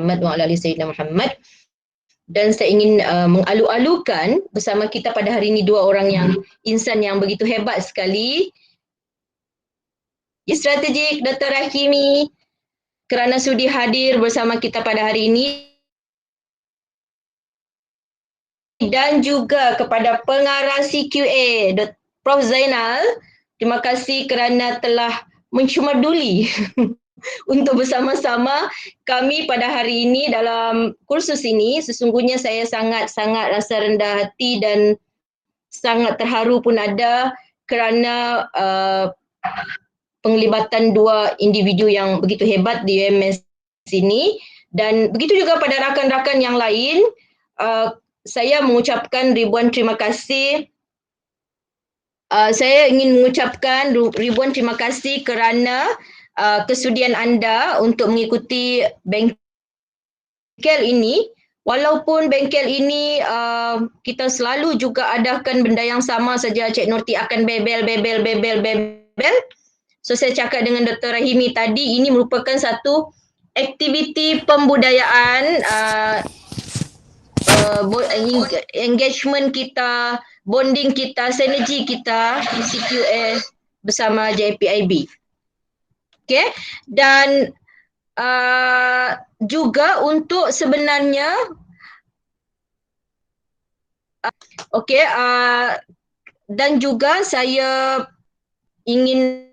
Muhammad wa ala ali sayyidina Muhammad. Dan saya ingin mengalu-alukan bersama kita pada hari ini dua orang yang insan yang begitu hebat sekali. Strategik Dr. Rahimi kerana sudi hadir bersama kita pada hari ini, dan juga kepada pengarah CQA Prof Zainal, terima kasih kerana telah mencumaduli untuk bersama-sama kami pada hari ini dalam kursus ini. Sesungguhnya saya sangat-sangat rasa rendah hati dan sangat terharu pun ada kerana penglibatan dua individu yang begitu hebat di UMS ini, dan begitu juga pada rakan-rakan yang lain. Saya mengucapkan ribuan terima kasih. Saya ingin mengucapkan ribuan terima kasih kerana kesudian anda untuk mengikuti bengkel ini. Walaupun bengkel ini kita selalu juga adakan benda yang sama saja, Cik Nurti akan bebel. So saya cakap dengan Dr. Rahimi tadi, ini merupakan satu aktiviti pembudayaan, engagement kita, bonding kita, sinergi kita di CQA bersama JPIB. Okay, dan juga untuk sebenarnya dan juga saya ingin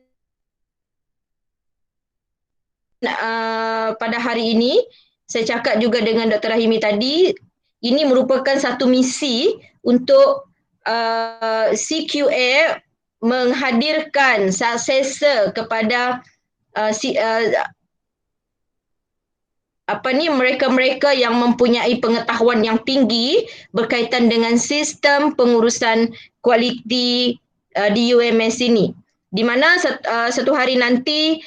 pada hari ini saya cakap juga dengan Dr. Rahimi tadi, ini merupakan satu misi untuk CQA menghadirkan successor kepada mereka-mereka yang mempunyai pengetahuan yang tinggi berkaitan dengan sistem pengurusan kualiti di UMS ini, di mana satu hari nanti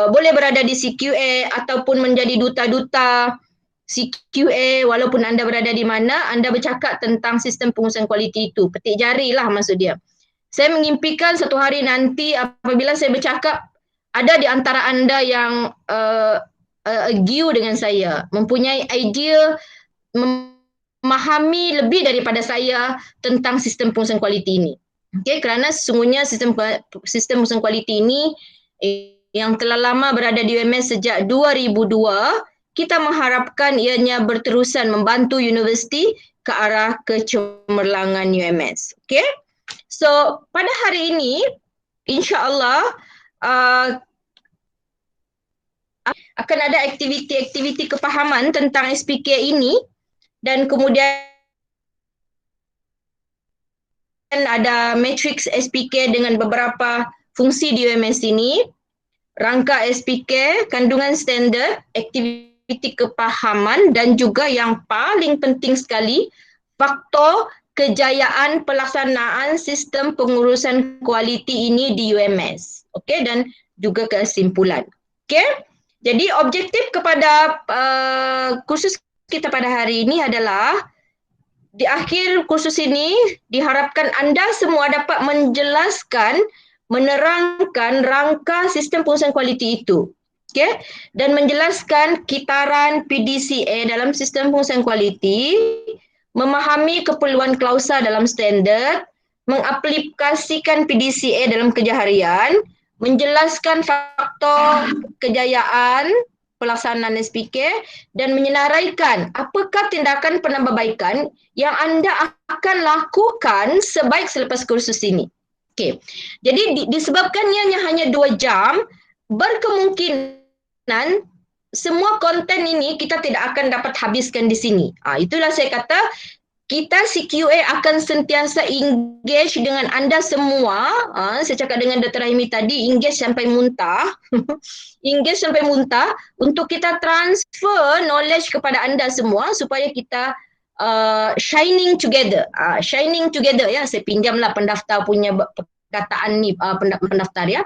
boleh berada di CQA ataupun menjadi duta-duta CQA. Walaupun anda berada di mana, anda bercakap tentang sistem pengurusan kualiti itu, petik jari lah maksud dia. Saya mengimpikan satu hari nanti apabila saya bercakap, ada di antara anda yang agree dengan saya, mempunyai idea, memahami lebih daripada saya tentang sistem pengurusan kualiti ini. Okay, kerana sesungguhnya sistem pengurusan kualiti ini yang telah lama berada di UMS sejak 2002, kita mengharapkan ianya berterusan membantu universiti ke arah kecemerlangan UMS. Okay? So, pada hari ini, insya-Allah akan ada aktiviti-aktiviti kepahaman tentang SPK ini, dan kemudian ada matriks SPK dengan beberapa fungsi di UMS ini, rangka SPK, kandungan standard, aktiviti kepahaman, dan juga yang paling penting sekali, faktor kejayaan pelaksanaan sistem pengurusan kualiti ini di UMS. Okey, dan juga kesimpulan. Okey, jadi objektif kepada kursus kita pada hari ini adalah, di akhir kursus ini diharapkan anda semua dapat menjelaskan, menerangkan rangka sistem pengurusan kualiti itu. Okay? Dan menjelaskan kitaran PDCA dalam sistem pengurusan kualiti, memahami keperluan klausa dalam standard, mengaplikasikan PDCA dalam kerja harian, menjelaskan faktor kejayaan pelaksanaan SPK, dan menyenaraikan apakah tindakan penambahbaikan yang anda akan lakukan sebaik selepas kursus ini. Okay. Jadi disebabkannya hanya 2 jam, berkemungkinan semua konten ini kita tidak akan dapat habiskan di sini. Itulah saya kata, kita CQA akan sentiasa engage dengan anda semua. Saya cakap dengan Dr. Rahimi tadi, engage sampai muntah. Engage sampai muntah untuk kita transfer knowledge kepada anda semua supaya kita shining together. Shining together ya, saya pinjamlah pendaftar punya perkataan ni, pendaftar ya.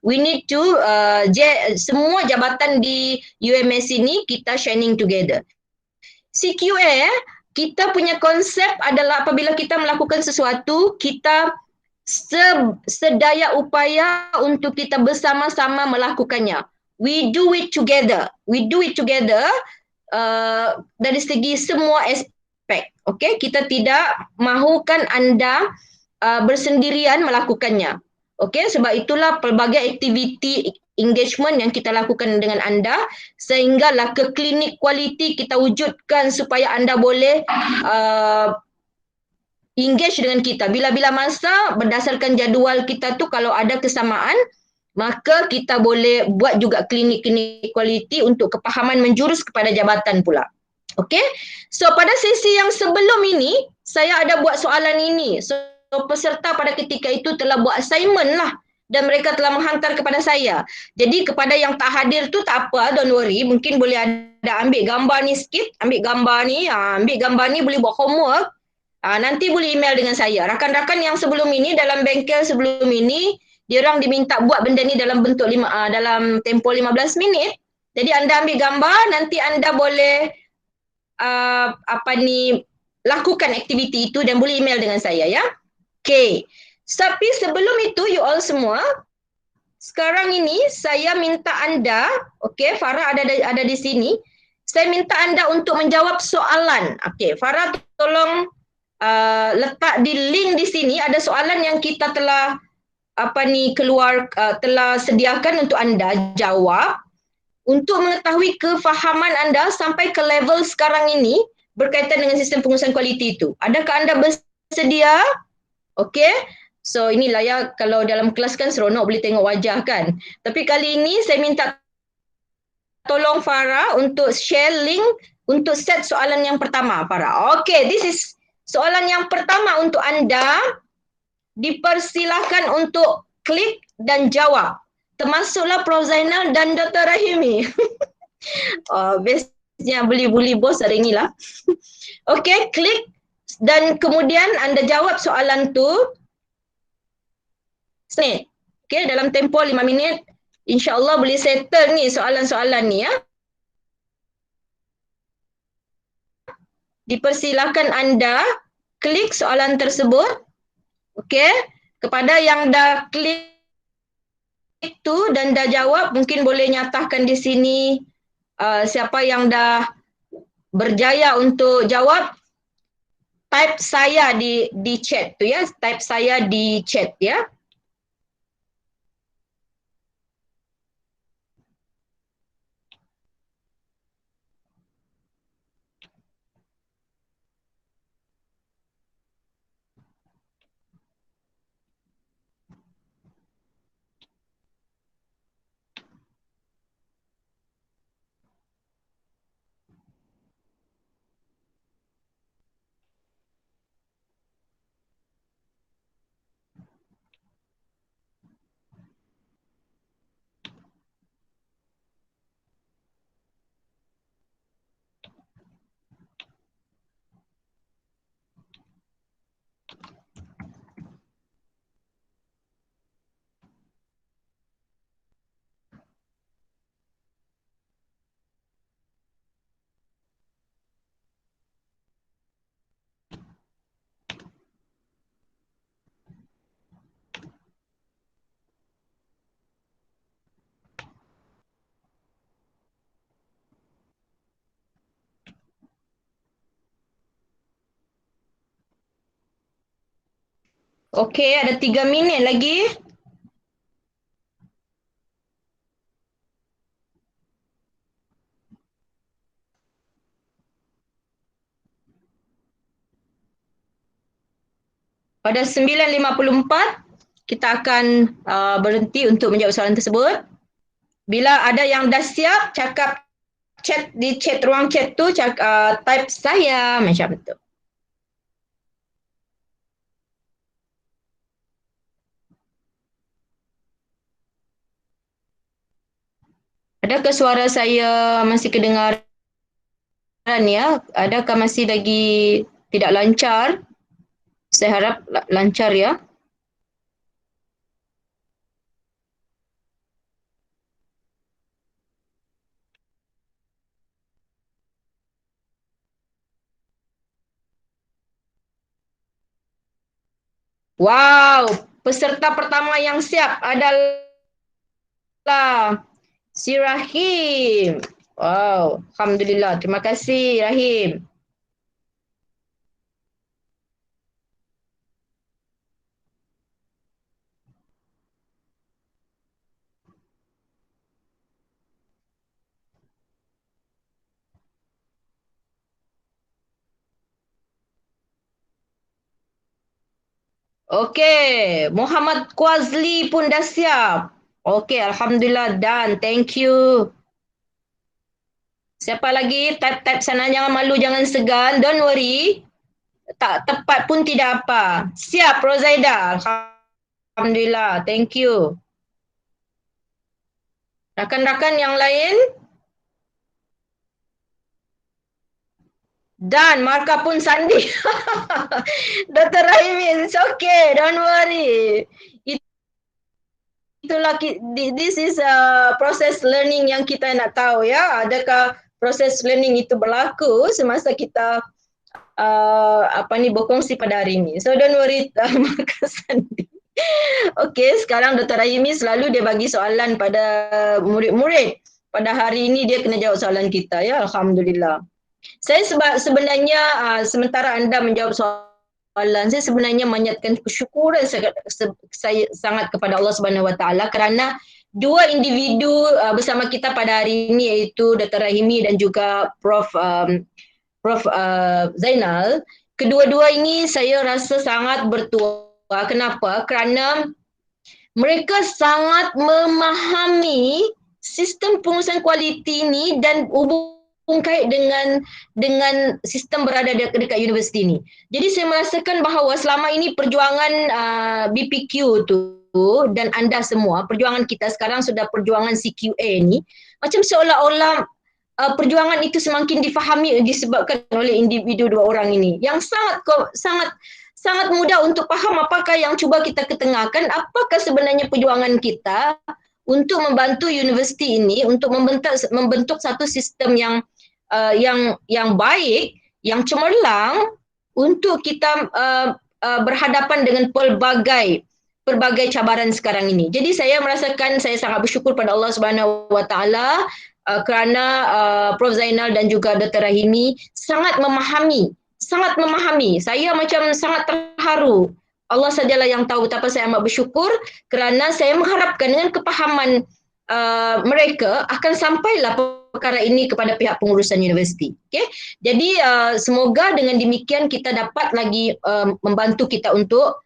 We need to semua jabatan di UMS ini kita shining together. CQA, kita punya konsep adalah apabila kita melakukan sesuatu, kita sedaya upaya untuk kita bersama-sama melakukannya. We do it together. We do it together. dari segi semua aspek. Okey, kita tidak mahukan anda bersendirian melakukannya. Okey, sebab itulah pelbagai aktiviti engagement yang kita lakukan dengan anda sehinggalah ke klinik kualiti kita wujudkan supaya anda boleh engage dengan kita. Bila-bila masa berdasarkan jadual kita tu kalau ada kesamaan, maka kita boleh buat juga klinik-klinik kualiti untuk kepahaman menjurus kepada jabatan pula. Okey. So pada sesi yang sebelum ini, saya ada buat soalan ini. So peserta pada ketika itu telah buat assignment lah dan mereka telah menghantar kepada saya. Jadi kepada yang tak hadir tu tak apa, don't worry. Mungkin boleh ada ambil gambar ni sikit, ambil gambar ni boleh buat homework. Nanti boleh email dengan saya. Rakan-rakan yang sebelum ini dalam bengkel sebelum ini, diorang diminta buat benda ni dalam bentuk dalam tempoh 15 minit. Jadi anda ambil gambar, nanti anda boleh lakukan aktiviti itu dan boleh email dengan saya ya. Okay. Tapi sebelum itu you all semua, sekarang ini saya minta anda, okay, Farah ada di sini. Saya minta anda untuk menjawab soalan. Okay, Farah tolong letak di link di sini ada soalan yang kita telah telah sediakan untuk anda jawab untuk mengetahui kefahaman anda sampai ke level sekarang ini berkaitan dengan sistem pengurusan kualiti itu. Adakah anda bersedia? Okey. So inilah ya, kalau dalam kelas kan seronok boleh tengok wajah kan. Tapi kali ini saya minta tolong Farah untuk share link untuk set soalan yang pertama, Farah. Okey, this is soalan yang pertama untuk anda. Dipersilakan untuk klik dan jawab. Termasuklah Prof. Zainal dan Dr. Rahimi. Bestnya bully bos hari inilah. Okey, klik dan kemudian anda jawab soalan tu. Sini. Okey, dalam tempoh 5 minit. InsyaAllah boleh settle ni soalan-soalan ni ya. Dipersilakan anda klik soalan tersebut. Okey, kepada yang dah klik itu dan dah jawab, mungkin boleh nyatakan di sini siapa yang dah berjaya untuk jawab. Type saya di chat tu ya, type saya di chat ya. Okey, ada 3 minit lagi. Pada 9.54 kita akan berhenti untuk menjawab soalan tersebut. Bila ada yang dah siap, cakap chat di ruang chat tu, type saya macam tu. Adakah suara saya masih kedengaran ya? Adakah masih lagi tidak lancar? Saya harap lancar ya. Wow, peserta pertama yang siap adalah si Rahim. Wow, Alhamdulillah. Terima kasih Rahim. Okey, Muhammad Kwazli pun dah siap. Okey, Alhamdulillah dan thank you. Siapa lagi? Type-type sana, jangan malu, jangan segan. Don't worry. Tak tepat pun tidak apa. Siap, Rozaida. Alhamdulillah, thank you. Rakan-rakan yang lain? Dan markah pun sandi. Dr. Rahimi, it's okay, don't worry. Itulah, this is a proses learning yang kita nak tahu ya. Adakah proses learning itu berlaku semasa kita berkongsi pada hari ini. So don't worry, markah sandi. Okey, sekarang Dr. Rahimi selalu dia bagi soalan pada murid-murid. Pada hari ini dia kena jawab soalan kita ya, Alhamdulillah. Saya sebenarnya sementara anda menjawab soalan, saya sebenarnya menyatakan kesyukuran saya sangat kepada Allah Subhanahu Wa Taala kerana dua individu bersama kita pada hari ini iaitu Dr. Rahimi dan juga Prof Zainal. Kedua-dua ini saya rasa sangat bertuah. Kenapa? Kerana mereka sangat memahami sistem pengurusan kualiti ini dan kait dengan sistem berada dekat universiti ini. Jadi saya merasakan bahawa selama ini perjuangan BPQ tu dan anda semua, perjuangan kita sekarang sudah perjuangan CQA ni, macam seolah-olah perjuangan itu semakin difahami disebabkan oleh individu dua orang ini yang sangat mudah untuk faham apakah yang cuba kita ketengahkan, apakah sebenarnya perjuangan kita untuk membantu universiti ini untuk membentuk satu sistem yang baik, yang cemerlang untuk kita berhadapan dengan pelbagai cabaran sekarang ini. Jadi saya merasakan saya sangat bersyukur pada Allah Subhanahu Wa Taala kerana Prof Zainal dan juga Dr. Rahimi sangat memahami. Saya macam sangat terharu. Allah sajalah yang tahu betapa saya amat bersyukur kerana saya mengharapkan dengan kepahaman mereka akan sampailah perkara ini kepada pihak pengurusan universiti. Okay? Jadi semoga dengan demikian kita dapat lagi membantu kita untuk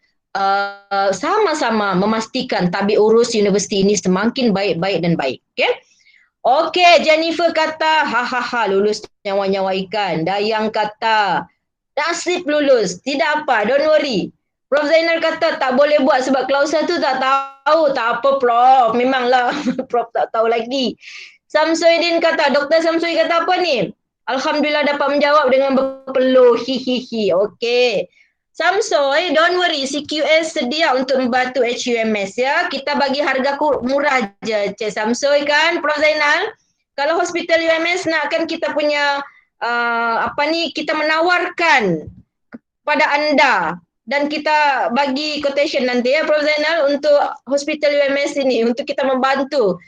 sama-sama memastikan tabik urus universiti ini semakin baik dan baik. Okay? Okey, Jennifer kata, lulus nyawa-nyawa ikan. Dayang kata, nasib lulus. Tidak apa, don't worry. Prof Zainal kata, tak boleh buat sebab klausa tu tak tahu. Tak apa, Prof. Memanglah, Prof tak tahu lagi. Samsuddin kata, Dr. Samsui kata apa ni? Alhamdulillah dapat menjawab dengan berpeluh. Hihihi. Okey. Samsoi, don't worry, CQS sedia untuk membantu HUMS ya. Kita bagi harga murah je, Cik Samsoi kan, Prof Zainal. Kalau hospital UMS nakkan kita punya kita menawarkan kepada anda dan kita bagi quotation nanti ya Prof Zainal untuk hospital UMS ini untuk kita membantu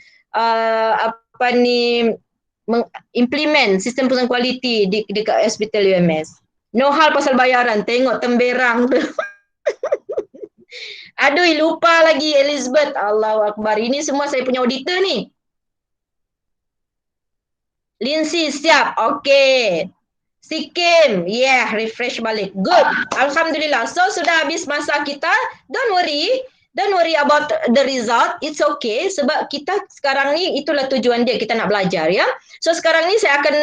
implement sistem pengurusan kualiti dekat hospital UMS. No hal pasal bayaran, tengok temberang tu. Aduh, lupa lagi Elizabeth. Allahu Akbar. Ini semua saya punya auditor ni. Lindsay, siap. Okey. Sikim, refresh balik. Good. Alhamdulillah. So, sudah habis masa kita. Don't worry about the result. It's okay. Sebab kita sekarang ni, itulah tujuan dia. Kita nak belajar, ya. So, sekarang ni saya akan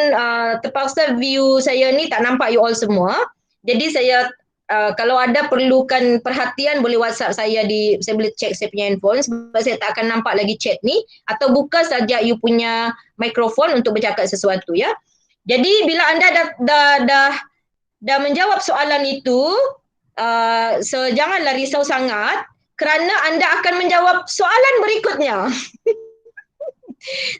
terpaksa view saya ni tak nampak you all semua. Jadi, saya kalau ada perlukan perhatian, boleh WhatsApp saya saya boleh check saya punya handphone sebab saya tak akan nampak lagi chat ni. Atau buka saja you punya mikrofon untuk bercakap sesuatu, ya. Jadi, bila anda dah menjawab soalan itu, so janganlah risau sangat kerana anda akan menjawab soalan berikutnya.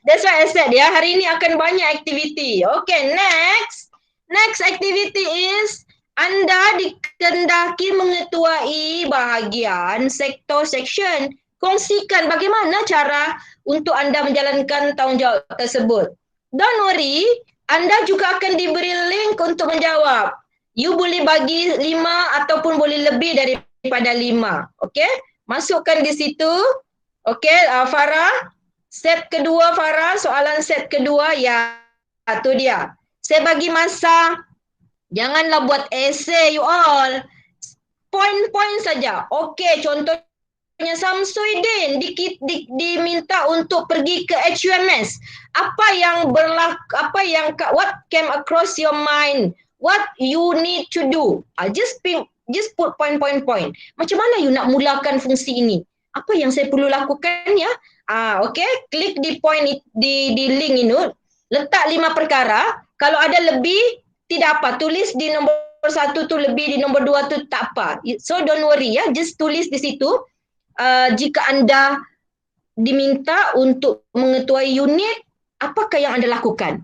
That's why I said ya, hari ini akan banyak aktiviti. Okay, next activity is anda dikendaki mengetuai bahagian sektor section. Kongsikan bagaimana cara untuk anda menjalankan tanggungjawab tersebut. don't worry, anda juga akan diberi link untuk menjawab. You boleh bagi 5 ataupun boleh lebih daripada 5. Okey? Masukkan di situ. Okey, Farah. Set kedua Farah, soalan set kedua. Ya, tu dia. Saya bagi masa. Janganlah buat essay you all. Poin-poin saja. Okey, contohnya Samsuddin diminta untuk pergi ke HUMS. What came across your mind? What you need to do? Just put point. Macam mana you nak mulakan fungsi ini? Apa yang saya perlu lakukan ya? Okay, klik di point di link ini, letak 5 perkara. Kalau ada lebih, tidak apa, tulis di nombor 1 tu lebih, di nombor 2 tu tak apa. So don't worry ya, just tulis di situ. Jika anda diminta untuk mengetuai unit, apakah yang anda lakukan?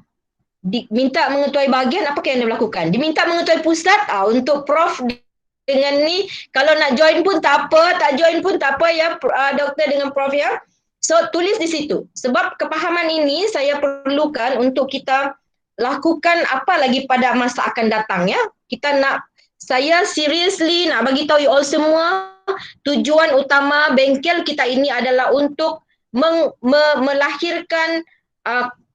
Diminta mengetuai bahagian, apakah yang anda lakukan? Diminta mengetuai pusat, untuk Prof dengan ni, kalau nak join pun tak apa, tak join pun tak apa ya, Doktor dengan Prof ya. So, tulis di situ. Sebab kepahaman ini saya perlukan untuk kita lakukan apa lagi pada masa akan datang ya. Saya seriously nak bagi tahu you all semua, tujuan utama bengkel kita ini adalah untuk melahirkan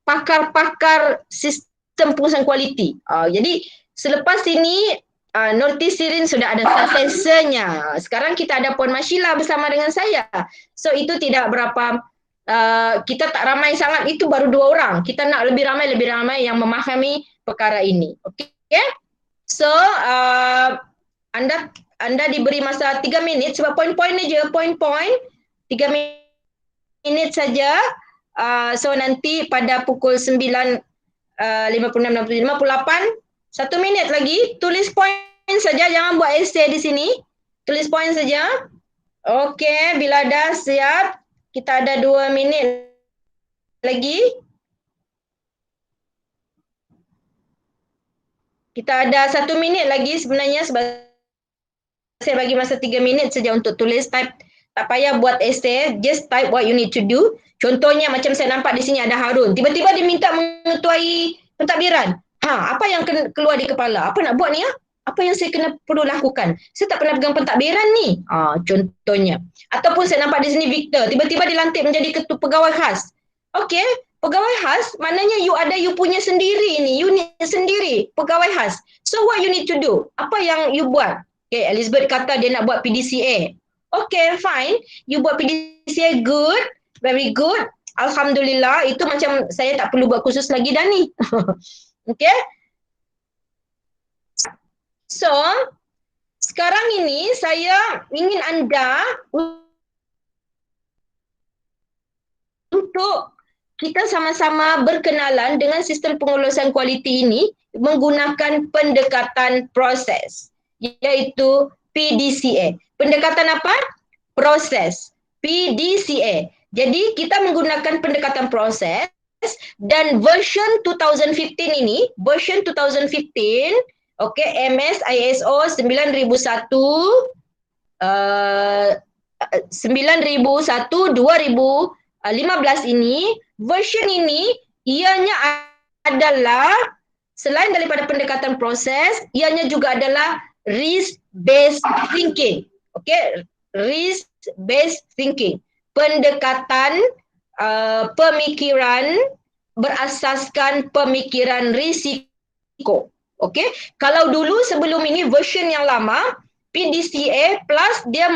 pakar-pakar sistem pengurusan kualiti. Jadi selepas ini Nortisirin sudah ada successornya. Sekarang kita ada Puan Mashila bersama dengan saya. So itu tidak berapa, kita tak ramai sangat, itu baru 2 orang. Kita nak lebih ramai yang memahami perkara ini. Okay? So anda diberi masa 3 minit sebab poin-poin aja, poin-poin 3 minit saja. So nanti pada pukul 9:56, 58, 1 minit lagi, tulis poin saja, jangan buat essay di sini. Tulis poin saja. Okey, bila dah siap, kita ada 2 minit lagi. Kita ada 1 minit lagi sebenarnya sebab saya bagi masa 3 minit saja untuk tulis, type. Tak payah buat essay, just type what you need to do. Contohnya macam saya nampak di sini ada Harun. Tiba-tiba diminta mengetuai pentadbiran. Apa yang keluar di kepala? Apa nak buat ni ya? Apa yang saya perlu lakukan? Saya tak pernah pegang pentadbiran ni. Contohnya. Ataupun saya nampak di sini Victor. Tiba-tiba dilantik menjadi ketua pegawai khas. Okey, pegawai khas maknanya you punya sendiri ni, unit sendiri, pegawai khas. So what you need to do? Apa yang you buat? Okay, Elizabeth kata dia nak buat PDCA. Okay, fine. You buat PDCA, good. Very good. Alhamdulillah. Itu macam saya tak perlu buat khusus lagi dah ni. Okay. So, sekarang ini saya ingin anda untuk kita sama-sama berkenalan dengan sistem pengurusan kualiti ini menggunakan pendekatan proses, iaitu PDCA. Pendekatan apa? Proses. PDCA. Jadi kita menggunakan pendekatan proses dan version 2015 ini, version 2015, okay, MS ISO 9001 2015 ini, version ini ianya adalah selain daripada pendekatan proses, ianya juga adalah risk-based thinking. Okay, risk-based thinking. Pendekatan pemikiran berasaskan pemikiran risiko. Okay, kalau dulu sebelum ini version yang lama, PDCA plus dia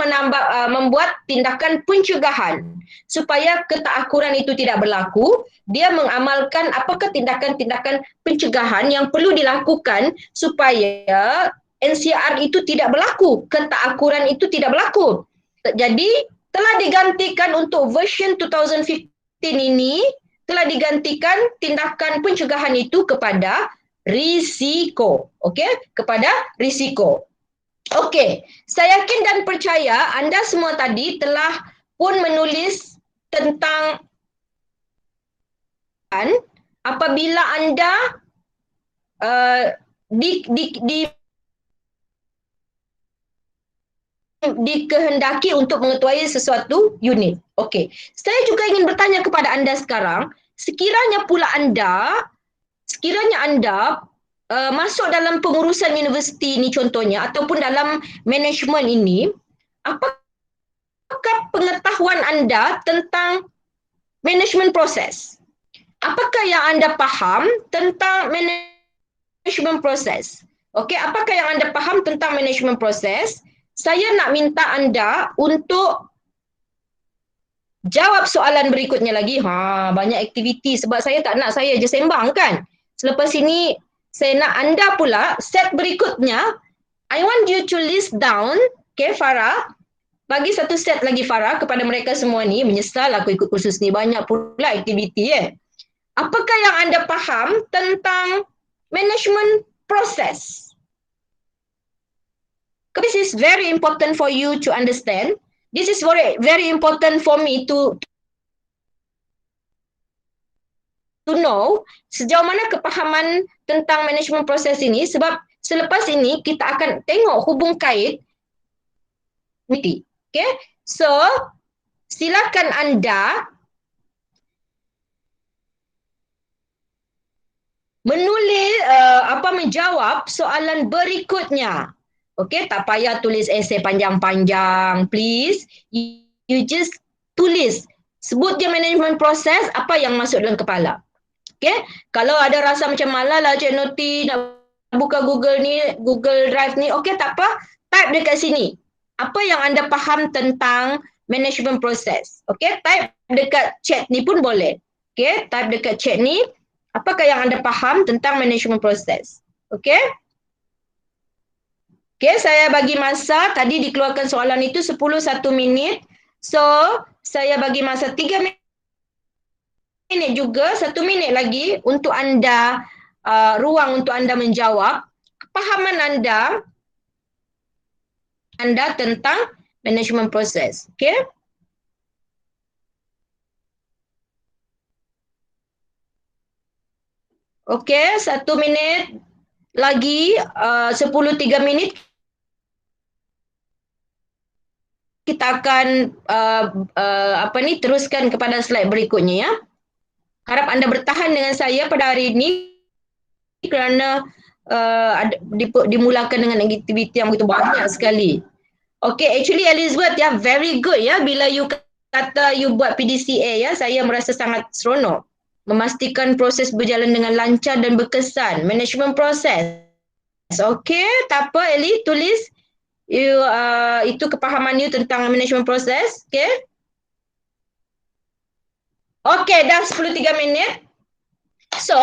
membuat tindakan pencegahan supaya ketakuran itu tidak berlaku. Dia mengamalkan apakah tindakan-tindakan pencegahan yang perlu dilakukan supaya NCR itu tidak berlaku, ketakuran itu tidak berlaku. Jadi telah digantikan untuk version 2015 ini, telah digantikan tindakan pencegahan itu kepada risiko. Okey, kepada risiko. Okey, saya yakin dan percaya anda semua tadi telah pun menulis tentang apabila anda dikehendaki untuk mengetuai sesuatu unit. Okey, saya juga ingin bertanya kepada anda sekarang, sekiranya anda masuk dalam pengurusan universiti ni contohnya, ataupun dalam management ini, apakah pengetahuan anda tentang management proses? Apakah yang anda faham tentang management proses? Okey, apakah yang anda faham tentang management proses? Saya nak minta anda untuk jawab soalan berikutnya lagi. Banyak aktiviti sebab saya tak nak saya je sembang kan. Selepas ini saya nak anda pula set berikutnya. I want you to list down, okay Farah, bagi satu set lagi Farah kepada mereka semua ni. Menyesal aku ikut kursus ni, banyak pula aktiviti Apakah yang anda faham tentang management process? This is very important for you to understand. This is very, very important for me to know sejauh mana kepahaman tentang management proses ini, sebab selepas ini kita akan tengok hubung kait. Okay? So, silakan anda menjawab soalan berikutnya. Okay, tak payah tulis esei panjang-panjang, please. You just tulis. Sebut je management proses, apa yang masuk dalam kepala. Okay, kalau ada rasa macam malah lah Cik Noti nak buka Google Drive ni, okay tak apa, type dekat sini. Apa yang anda faham tentang management proses? Okay, type dekat chat ni pun boleh. Okay, type dekat chat ni, apakah yang anda faham tentang management proses? Okay? Okay, saya bagi masa, tadi dikeluarkan soalan itu 1 minit. So, saya bagi masa 3 minit juga, 1 minit lagi untuk anda, ruang untuk anda menjawab kepahaman anda tentang management proses. Okay? Okay, 1 minit lagi, 3 minit kita akan teruskan kepada slide berikutnya ya. Harap anda bertahan dengan saya pada hari ini kerana dimulakan dengan aktiviti yang begitu banyak sekali. Okay, actually Elizabeth ya, very good ya bila you kata you buat PDCA ya, saya merasa sangat seronok. Memastikan proses berjalan dengan lancar dan berkesan. Management proses. Okay, tak apa Eli, tulis itu kepahaman you tentang management proses. Okay. Okay, dah 13 minit. So,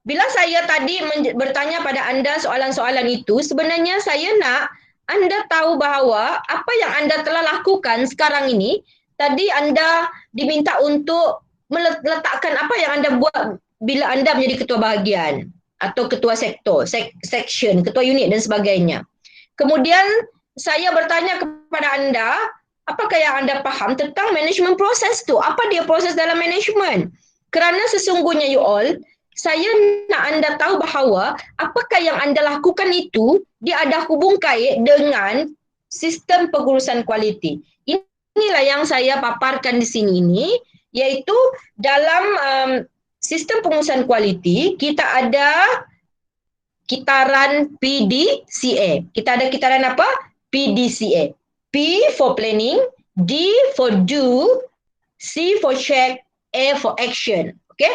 bila saya tadi bertanya pada anda soalan-soalan itu, sebenarnya saya nak anda tahu bahawa apa yang anda telah lakukan sekarang ini, tadi anda diminta untuk meletakkan apa yang anda buat bila anda menjadi ketua bahagian atau ketua sektor, section, ketua unit dan sebagainya. Kemudian saya bertanya kepada anda, apakah yang anda faham tentang management proses tu? Apa dia proses dalam management? Kerana sesungguhnya you all, saya nak anda tahu bahawa apakah yang anda lakukan itu, dia ada hubung kait dengan sistem pengurusan kualiti. Inilah yang saya paparkan di sini ini, iaitu dalam sistem pengurusan kualiti, kita ada kitaran PDCA. Kita ada kitaran apa? PDCA. P for planning, D for do, C for check, A for action. Okay?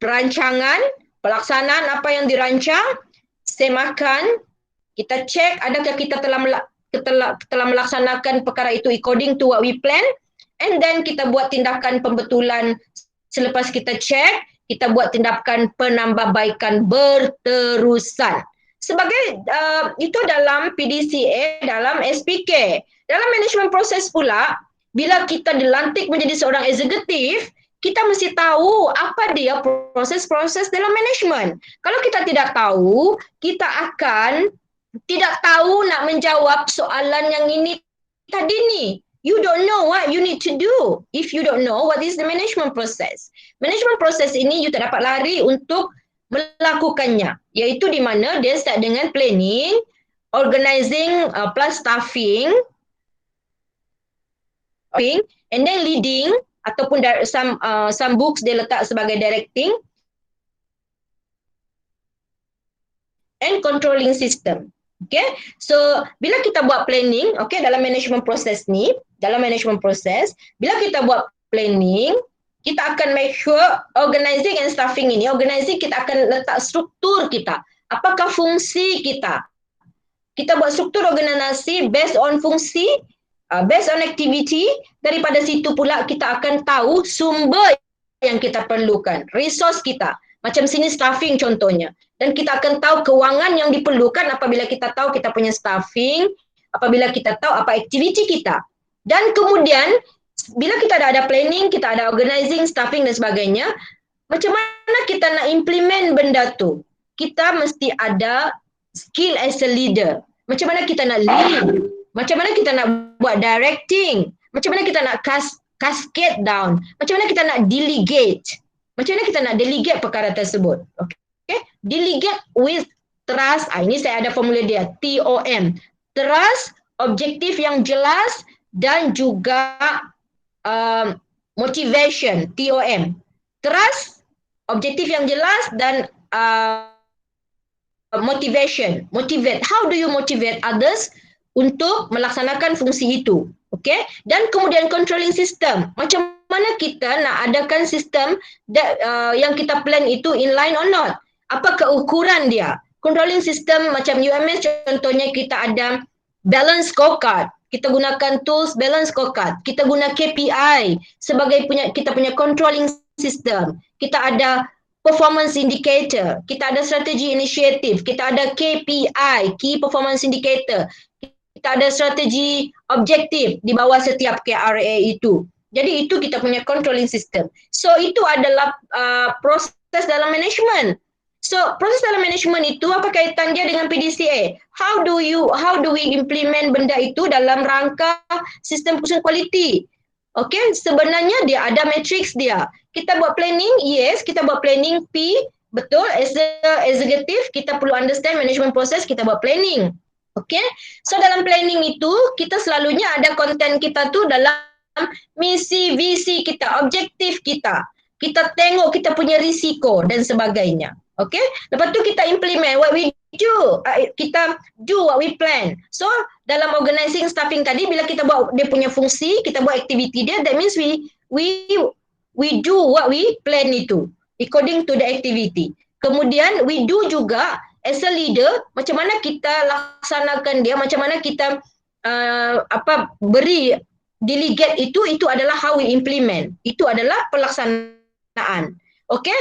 Perancangan, pelaksanaan apa yang dirancang, semakan, kita cek adakah kita telah melaksanakan perkara itu according to what we plan, and then kita buat tindakan pembetulan selepas kita cek, kita buat tindakan penambahbaikan berterusan. Sebagai itu dalam PDCA, dalam SPK. Dalam management proses pula, bila kita dilantik menjadi seorang eksekutif, kita mesti tahu apa dia proses-proses dalam management. Kalau kita tidak tahu, kita akan tidak tahu nak menjawab soalan yang ini tadi ni. You don't know what you need to do if you don't know what is the management process. Management process ini you tak dapat lari untuk melakukannya, iaitu di mana dia start dengan planning, organizing plus staffing, and then leading ataupun some books dia letak sebagai directing and controlling system. Okay, so bila kita buat planning, okay, dalam management proses ni, bila kita buat planning, kita akan make sure organizing and staffing ini, organizing kita akan letak struktur kita. Apakah fungsi kita? Kita buat struktur organisasi based on fungsi, based on activity. Daripada situ pula kita akan tahu sumber yang kita perlukan, resource kita. Macam sini staffing contohnya. Dan kita akan tahu kewangan yang diperlukan apabila kita tahu kita punya staffing, apabila kita tahu apa aktiviti kita. Dan kemudian bila kita dah ada planning, kita ada organizing, staffing dan sebagainya, macam mana kita nak implement benda tu? Kita mesti ada skill as a leader. Macam mana kita nak lead? Macam mana kita nak buat directing? Macam mana kita nak cascade down? Macam mana kita nak delegate? Macam mana kita nak delegate perkara tersebut? Okay? Delegate with trust. Ini saya ada formula dia, TOM. Trust, objektif yang jelas dan juga motivation, TOM. Trust, objektif yang jelas dan motivation. Motivate. How do you motivate others untuk melaksanakan fungsi itu? Okay? Dan kemudian controlling system. Macam mana kita nak adakan sistem yang kita plan itu inline or not? Apa keukuran dia? Controlling system macam UMS contohnya kita ada balance scorecard. Kita gunakan tools balance scorecard. Kita guna KPI sebagai kita punya controlling system. Kita ada performance indicator. Kita ada strategi inisiatif. Kita ada KPI, key performance indicator. Kita ada strategi objektif di bawah setiap KRA itu. Jadi itu kita punya controlling system. So itu adalah proses dalam management. So proses dalam management itu apa kaitan dia dengan PDCA? How do we implement benda itu dalam rangka sistem pusat kualiti? Okay, sebenarnya dia ada matrix dia. Kita buat planning, yes, kita buat planning P, betul, as a executive kita perlu understand management proses, kita buat planning. Okay, so dalam planning itu kita selalunya ada konten kita tu dalam misi, visi kita, objektif kita. Kita tengok kita punya risiko dan sebagainya. Okay, lepas tu kita implement what we do. Kita do what we plan. So dalam organizing staffing tadi, bila kita buat dia punya fungsi, kita buat aktiviti dia, that means we do what we plan itu according to the activity. Kemudian we do juga as a leader, macam mana kita laksanakan dia, macam mana kita beri delegate itu adalah how we implement. Itu adalah pelaksanaan. Okay?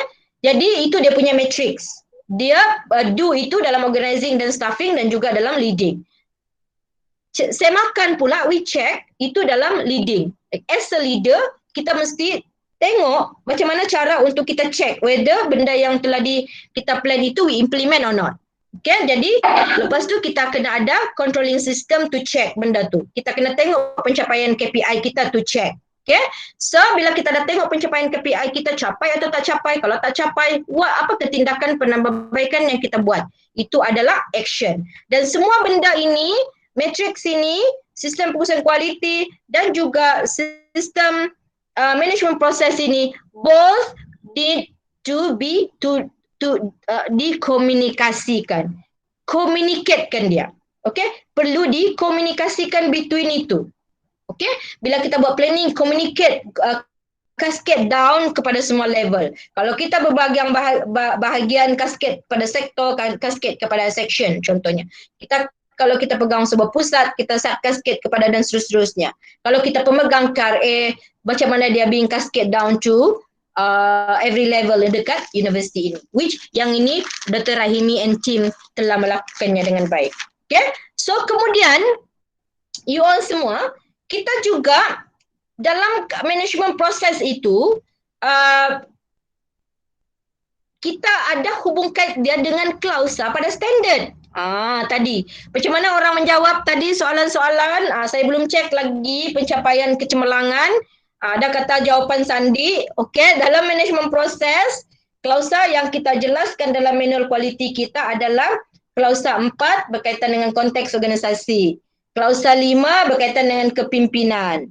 Jadi itu dia punya matrix. Dia do itu dalam organizing dan staffing dan juga dalam leading. Semakan pula we check itu dalam leading. As a leader, kita mesti tengok macam mana cara untuk kita check whether benda yang telah kita plan itu we implement or not. Okay, jadi lepas tu kita kena ada controlling system to check benda tu. Kita kena tengok pencapaian KPI kita to check. Okay, so bila kita dah tengok pencapaian KPI kita capai atau tak capai, kalau tak capai, apa ketindakan penambahbaikan yang kita buat? Itu adalah action. Dan semua benda ini, matrix ini, sistem pengurusan kualiti dan juga sistem management proses ini, both need to be dikomunikasikan. Communicatekan dia. Okay, perlu dikomunikasikan between itu. Okay, bila kita buat planning, communicate, cascade down kepada semua level. Kalau kita bahagian cascade pada sektor, cascade kepada section contohnya. Kalau kita pegang sebuah pusat, kita cascade kepada dan seterusnya. Kalau kita pemegang KRA, macam mana dia being cascade down to every level dekat universiti ini. Which yang ini Dr. Rahimi and team telah melakukannya dengan baik. Okay, so kemudian you all semua, kita juga dalam management proses itu kita ada hubungkan dia dengan klausa pada standard. Tadi macam mana orang menjawab tadi soalan-soalan, saya belum cek lagi pencapaian kecemerlangan. Ada kata jawapan sandi. Okey, dalam management proses klausa yang kita jelaskan dalam manual kualiti kita adalah klausa 4 berkaitan dengan konteks organisasi. Klausa 5 berkaitan dengan kepimpinan.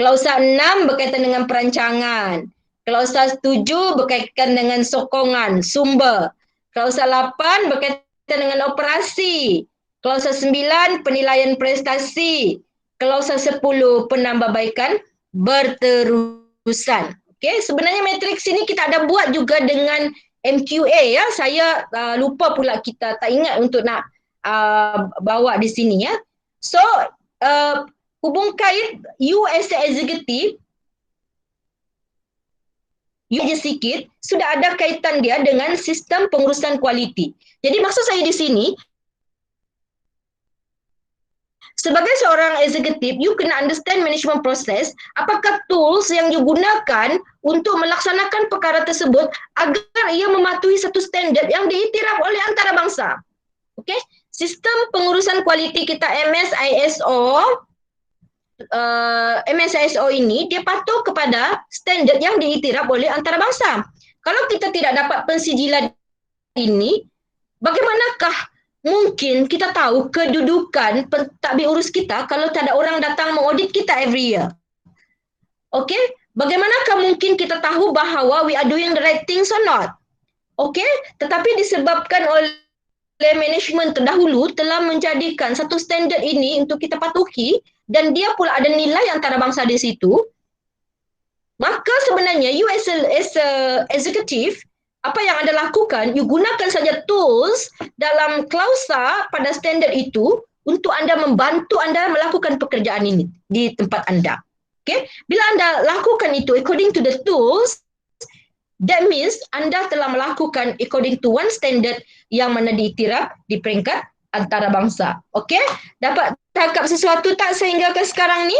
Klausa 6 berkaitan dengan perancangan. Klausa 7 berkaitan dengan sokongan, sumber. Klausa 8 berkaitan dengan operasi. Klausa 9 penilaian prestasi. Klausa 10 penambahbaikan berterusan. Okey, sebenarnya matriks ini kita ada buat juga dengan MQA ya. Saya lupa pula, kita tak ingat untuk nak bawa di sini ya. So hubung kait you as a executive, you je sikit, sudah ada kaitan dia dengan sistem pengurusan kualiti. Jadi maksud saya di sini, sebagai seorang eksekutif, you kena understand management process, apakah tools yang you gunakan untuk melaksanakan perkara tersebut agar ia mematuhi satu standard yang diiktiraf oleh antarabangsa. Okey, sistem pengurusan kualiti kita MSISO ini dia patuh kepada standard yang diiktiraf oleh antarabangsa. Kalau kita tidak dapat pensijilan ini, bagaimanakah mungkin kita tahu kedudukan pentadbir urus kita kalau tak ada orang datang mengaudit kita every year? Okey, bagaimanakah mungkin kita tahu bahawa we are doing the right things or not? Okey, tetapi disebabkan oleh manajemen terdahulu telah menjadikan satu standard ini untuk kita patuhi dan dia pula ada nilai antarabangsa di situ, maka sebenarnya you as a executive, apa yang anda lakukan, you gunakan saja tools dalam klausa pada standard itu untuk anda membantu anda melakukan pekerjaan ini di tempat anda. Okay? Bila anda lakukan itu according to the tools, that means anda telah melakukan according to one standard yang mana diiktiraf di peringkat antarabangsa. Okey? Dapat tangkap sesuatu tak sehingga ke sekarang ni?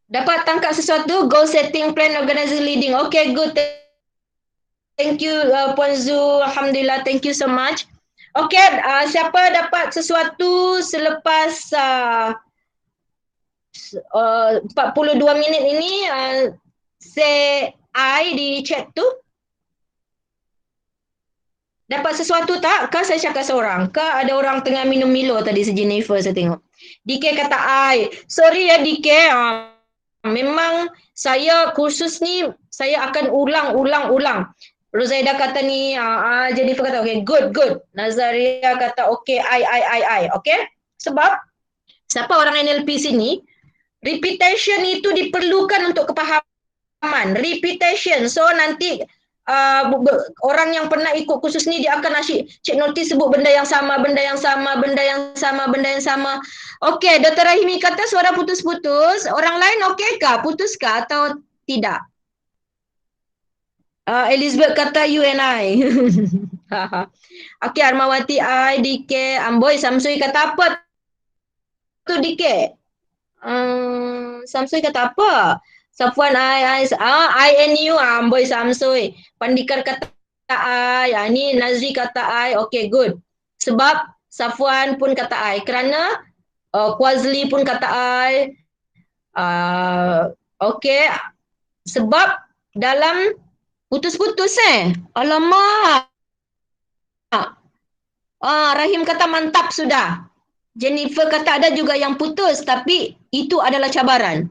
Dapat tangkap sesuatu? Goal setting, plan, organizing, leading. Okey, good. Thank you Puan Zu. Alhamdulillah, thank you so much. Okey, siapa dapat sesuatu selepas 42 minit ini, say I di chat tu? Dapat sesuatu tak? Ke saya cakap seorang? Ke ada orang tengah minum Milo tadi, si Jennifer saya tengok. DK kata I. Sorry ya DK. Memang saya kursus ni saya akan ulang. Rozaida kata ni, Jennifer kata okay, good. Nazaria kata okay, I. Okay? Sebab siapa orang NLP sini, repetition itu diperlukan untuk kepahaman. Repetition. So nanti orang yang pernah ikut kursus ni dia akan asyik cek notis sebut benda yang sama. Okey, Dr. Rahimi kata suara putus-putus. Orang lain okey kah? Putus kah atau tidak? Elizabeth kata you and I. Okey, Armawati I, DK, Amboy, Samsui kata apa tu DK? Samsui kata apa? Safwan I and you, Amboy Samsui. Pandikar kata I, ni Nazri kata I, okay good. Sebab Safwan pun kata I, kerana Kwazli pun kata I, okay. Sebab dalam putus-putus alamak. Rahim kata mantap sudah. Jennifer kata ada juga yang putus, tapi itu adalah cabaran.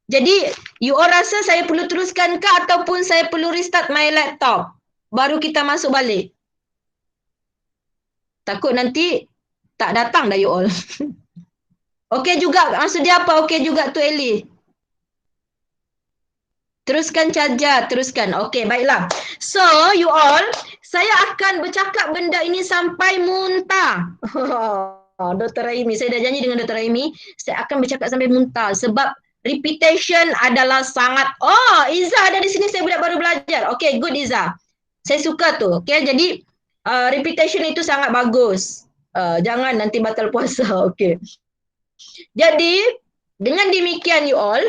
Jadi, you all rasa saya perlu teruskan ke ataupun saya perlu restart my laptop? Baru kita masuk balik. Takut nanti tak datang dah you all. Okey juga, maksud dia apa? Okey juga tu Eli. Teruskan Caja, teruskan. Okey, baiklah. So, you all, saya akan bercakap benda ini sampai muntah. Dr. Raimi, saya dah janji dengan Dr. Raimi, saya akan bercakap sampai muntah sebab repetition adalah sangat... Iza ada di sini, saya budak baru belajar. Okay, good Iza. Saya suka tu. Okay, jadi repetition itu sangat bagus. Jangan nanti batal puasa. Okay. Jadi, dengan demikian you all,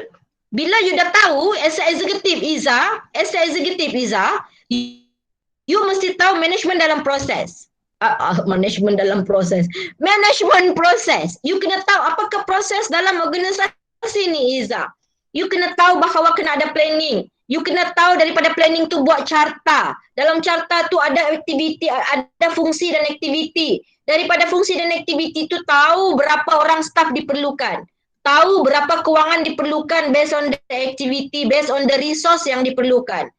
bila you dah tahu as a executive Iza, you mesti tahu management dalam proses. Management proses. You kena tahu apakah proses dalam organisasi ni Iza. You kena tahu bahawa kena ada planning. You kena tahu daripada planning tu buat carta. Dalam carta tu ada aktiviti, ada fungsi dan aktiviti. Daripada fungsi dan aktiviti tu tahu berapa orang staff diperlukan. tahu berapa kewangan diperlukan based on the activity, based on the resource yang diperlukan.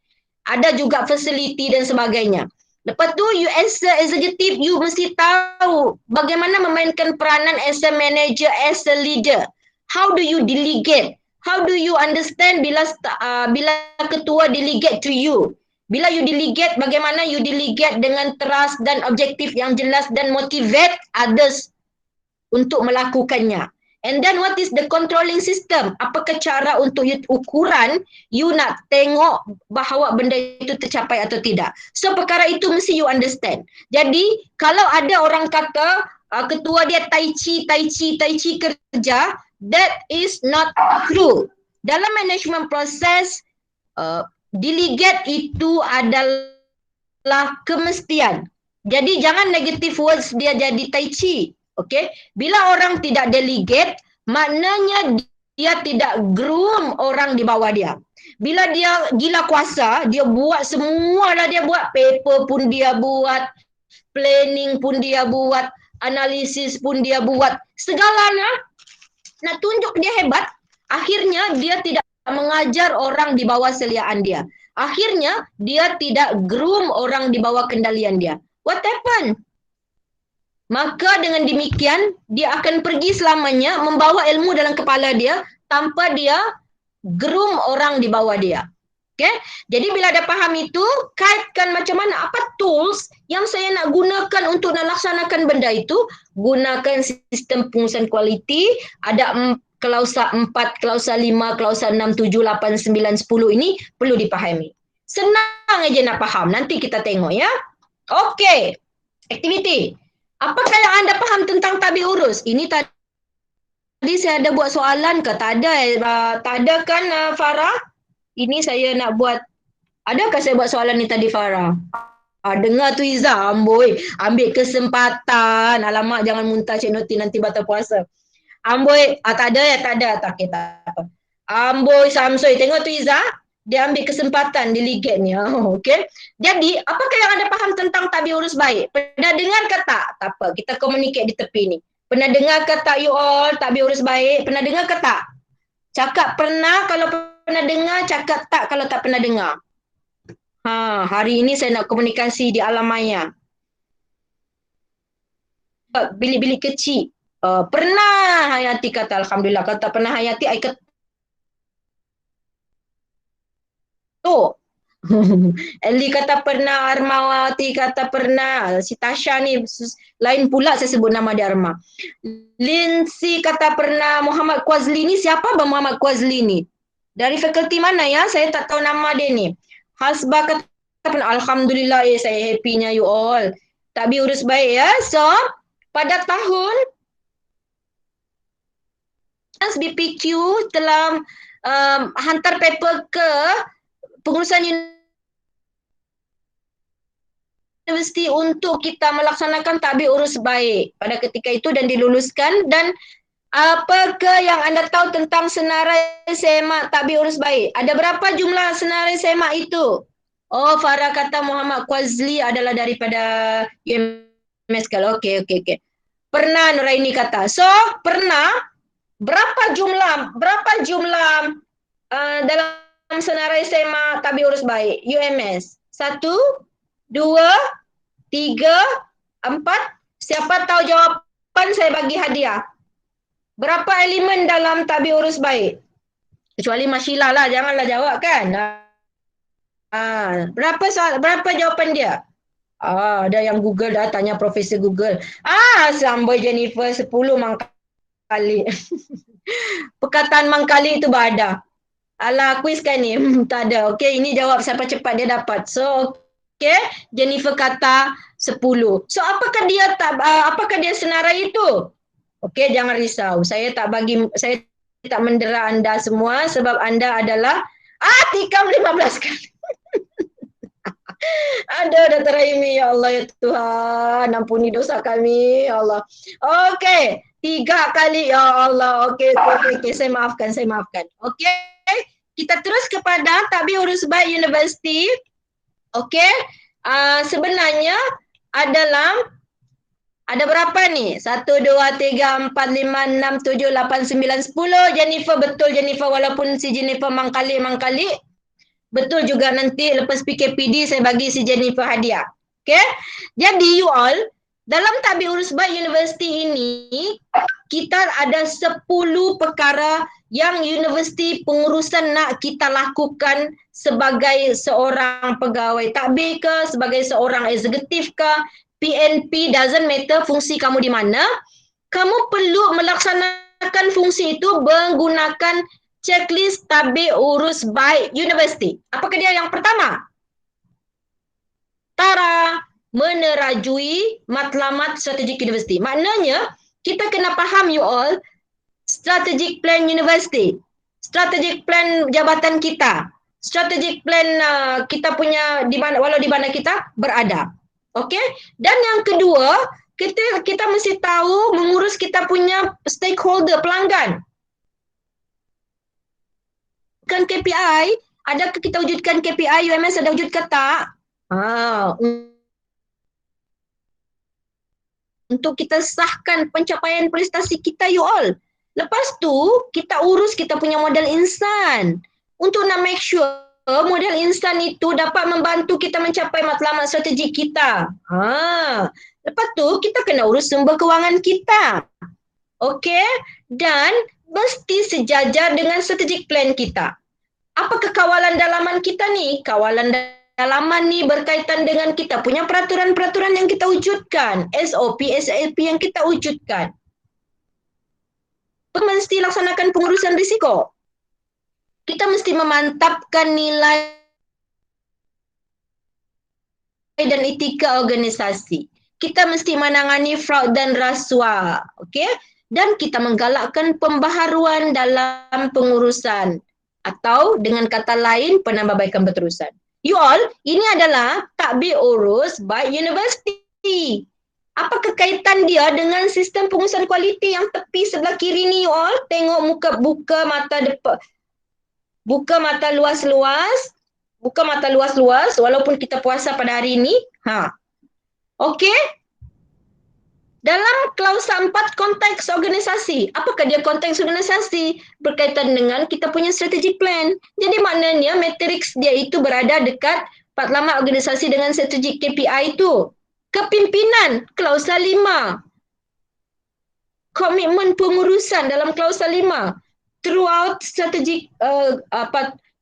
Ada juga facility dan sebagainya. Lepas tu, you as a executive, you mesti tahu bagaimana memainkan peranan as a manager, as a leader. How do you delegate? How do you understand bila ketua delegate to you? Bila you delegate, bagaimana you delegate dengan trust dan objektif yang jelas dan motivate others untuk melakukannya. And then what is the controlling system? Apakah cara untuk ukuran you nak tengok bahawa benda itu tercapai atau tidak. So perkara itu mesti you understand. Jadi kalau ada orang kata ketua dia tai chi kerja, that is not true. Dalam management proses, delegate itu adalah kemestian. Jadi jangan negative words dia jadi tai chi. Okay, bila orang tidak delegate, maknanya dia tidak groom orang di bawah dia. Bila dia gila kuasa, dia buat semua dah dia buat. Paper pun dia buat, planning pun dia buat, analisis pun dia buat. Segalanya nak tunjuk dia hebat, akhirnya dia tidak mengajar orang di bawah seliaan dia. Akhirnya dia tidak groom orang di bawah kendalian dia. What happened? Maka dengan demikian, dia akan pergi selamanya membawa ilmu dalam kepala dia tanpa dia groom orang di bawah dia. Okay? Jadi bila dah faham itu, kaitkan macam mana, apa tools yang saya nak gunakan untuk nak laksanakan benda itu. Gunakan sistem pengurusan kualiti, ada klausa 4, klausa 5, klausa 6, 7, 8, 9, 10 ini perlu dipahami. Senang aja nak faham, nanti kita tengok ya. Okay, aktiviti. Apakah yang anda faham tentang tabik urus? Ini tadi saya ada buat soalan ke? Tak ada, tak ada kan Farah? Ini saya nak buat, adakah saya buat soalan ni tadi Farah? Dengar tu Iza, amboi, ambil kesempatan. Alamak, jangan muntah Cik Noti nanti batal puasa. Amboi, tak ada ya, tak ada. Tak, okay, tak apa. Amboi, Samsoi, tengok tu Iza. Dia ambil kesempatan delegate ni. Okay. Jadi, apakah yang anda faham tentang tabik urus baik? Pernah dengar ke tak? Tak apa, kita communicate di tepi ni. Pernah dengar ke tak you all tabik urus baik? Pernah dengar ke tak? Cakap pernah kalau pernah dengar, cakap tak kalau tak pernah dengar. Hari ini saya nak komunikasi di alam maya. Bilik-bilik kecil. Pernah Hayati kata, Alhamdulillah. Kalau tak pernah Hayati, I kata Eli kata pernah, Armawati kata pernah, si Tasha ni lain pula saya sebut nama dia Arma. Lindsay kata pernah, Muhammad Quazli ni siapa Abang Muhammad Quazli ni? Dari fakulti mana ya? Saya tak tahu nama dia ni. Hasbah kata pernah, Alhamdulillah saya happy-nya you all. Tabik urus baik ya. So, pada tahun BPQ telah hantar paper ke pengurusan universiti untuk kita melaksanakan tabik urus baik pada ketika itu dan diluluskan. Dan apakah yang anda tahu tentang senarai semak tabik urus baik? Ada berapa jumlah senarai semak itu? Oh, Farah kata Muhammad Quazli adalah daripada UMS kalau. Okey. Pernah Nuraini kata. So, pernah berapa jumlah dalam senarai semak tabik urus baik UMS? 1, 2, 3, 4. Siapa tahu jawapan saya bagi hadiah. Berapa elemen dalam tabik urus baik? Kecuali Masyilah lah, janganlah jawab kan. Berapa jawapan dia? Ada yang Google dah tanya Profesor Google. Sampai Jennifer 10 mangkali. Perkataan mangkali itu ada. Alah, kuis kan ni? Tak ada. Okey, ini jawab siapa cepat dia dapat. So, okey, Jennifer kata 10. So, apakah dia senarai itu? Okey, jangan risau. Saya tak mendera anda semua sebab anda adalah tikam 15 kali. Aduh, Dr. Raimi, ya Allah ya Tuhan, ampuni dosa kami, ya Allah. Okey, 3 kali, ya Allah. Okey, saya maafkan. Okey, kita terus kepada tabik urus baik universiti. Okey, sebenarnya adalah Ada berapa nih? 1, 2, 3, 4, 5, 6, 7, 8, 9, 10. Jennifer, betul Jennifer. Walaupun si Jennifer mangkali. Betul juga, nanti lepas PKPD saya bagi si Jennifer hadiah. Okay? Jadi you all, dalam Tabik Urus Baik Universiti ini, kita ada 10 perkara yang universiti pengurusan nak kita lakukan sebagai seorang pegawai takbir ke, sebagai seorang eksekutif ke, PNP, doesn't matter fungsi kamu di mana, kamu perlu melaksanakan fungsi itu menggunakan checklist Tabik Urus Baik Universiti. Apakah dia yang pertama? Tara, menerajui matlamat strategik universiti. Maknanya, kita kena faham you all, strategic plan university, strategic plan jabatan kita, strategic plan kita punya di mana, walau di mana kita berada. Okey? Dan yang kedua, kita mesti tahu mengurus kita punya stakeholder, pelanggan. Kan KPI, adakah kita wujudkan KPI UMS ada wujud ke tak? Untuk kita sahkan pencapaian prestasi kita you all. Lepas tu, kita urus kita punya modal insan. Untuk nak make sure modal insan itu dapat membantu kita mencapai matlamat strategi kita. Lepas tu, kita kena urus sumber kewangan kita. Okey? Dan mesti sejajar dengan strategic plan kita. Apakah kawalan dalaman kita ni? Kawalan dalaman ni berkaitan dengan kita punya peraturan-peraturan yang kita wujudkan, SOP, SLP yang kita wujudkan. Mesti laksanakan pengurusan risiko. Kita mesti memantapkan nilai dan etika organisasi. Kita mesti menangani fraud dan rasuah, okey? Dan kita menggalakkan pembaharuan dalam pengurusan atau dengan kata lain penambahbaikan berterusan. You all, ini adalah Takbir Urus Baik Universiti. Apa kekaitan dia dengan sistem pengurusan kualiti yang tepi sebelah kiri ni you all? Tengok buka mata depan. Buka mata luas-luas. Buka mata luas-luas walaupun kita puasa pada hari ini. Okey? Dalam klausa 4 konteks organisasi. Apakah dia konteks organisasi? Berkaitan dengan kita punya strategic plan. Jadi maknanya matriks dia itu berada dekat matlamat organisasi dengan strategic KPI itu. Kepimpinan, klausa 5. Komitmen pengurusan dalam klausa 5. Throughout strategic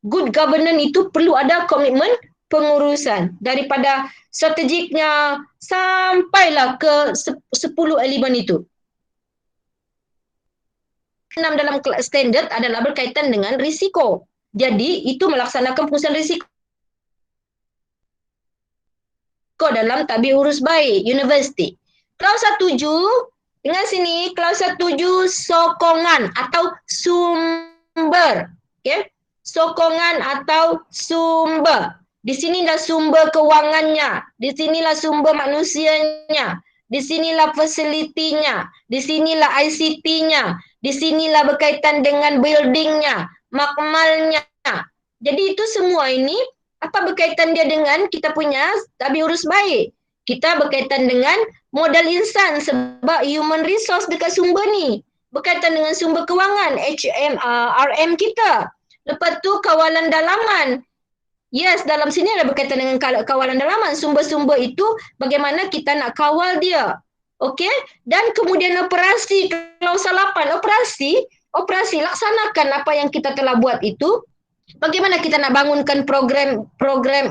good governance itu perlu ada komitmen pengurusan. Daripada strategiknya sampailah ke 10 elemen itu. 6 dalam standard adalah berkaitan dengan risiko. Jadi itu melaksanakan pengurusan risiko dalam Tabir Urus Baik Universiti. Klausa 7, dengar sini, klausa 7 sokongan atau sumber. Okay? Sokongan atau sumber. Di sinilah sumber kewangannya, di sinilah sumber manusianya, di sinilah fasilitinya, di sinilah ICT-nya, di sinilah berkaitan dengan buildingnya, makmalnya. Jadi itu semua ini apa berkaitan dia dengan kita punya Tabir Urus Baik? Kita berkaitan dengan modal insan sebab human resource dekat sumber ni. Berkaitan dengan sumber kewangan, RM kita. Lepas tu kawalan dalaman. Yes, dalam sini ada berkaitan dengan kawalan dalaman. Sumber-sumber itu bagaimana kita nak kawal dia. Okey? Dan kemudian operasi, klausa 8. Operasi laksanakan apa yang kita telah buat itu. Bagaimana kita nak bangunkan program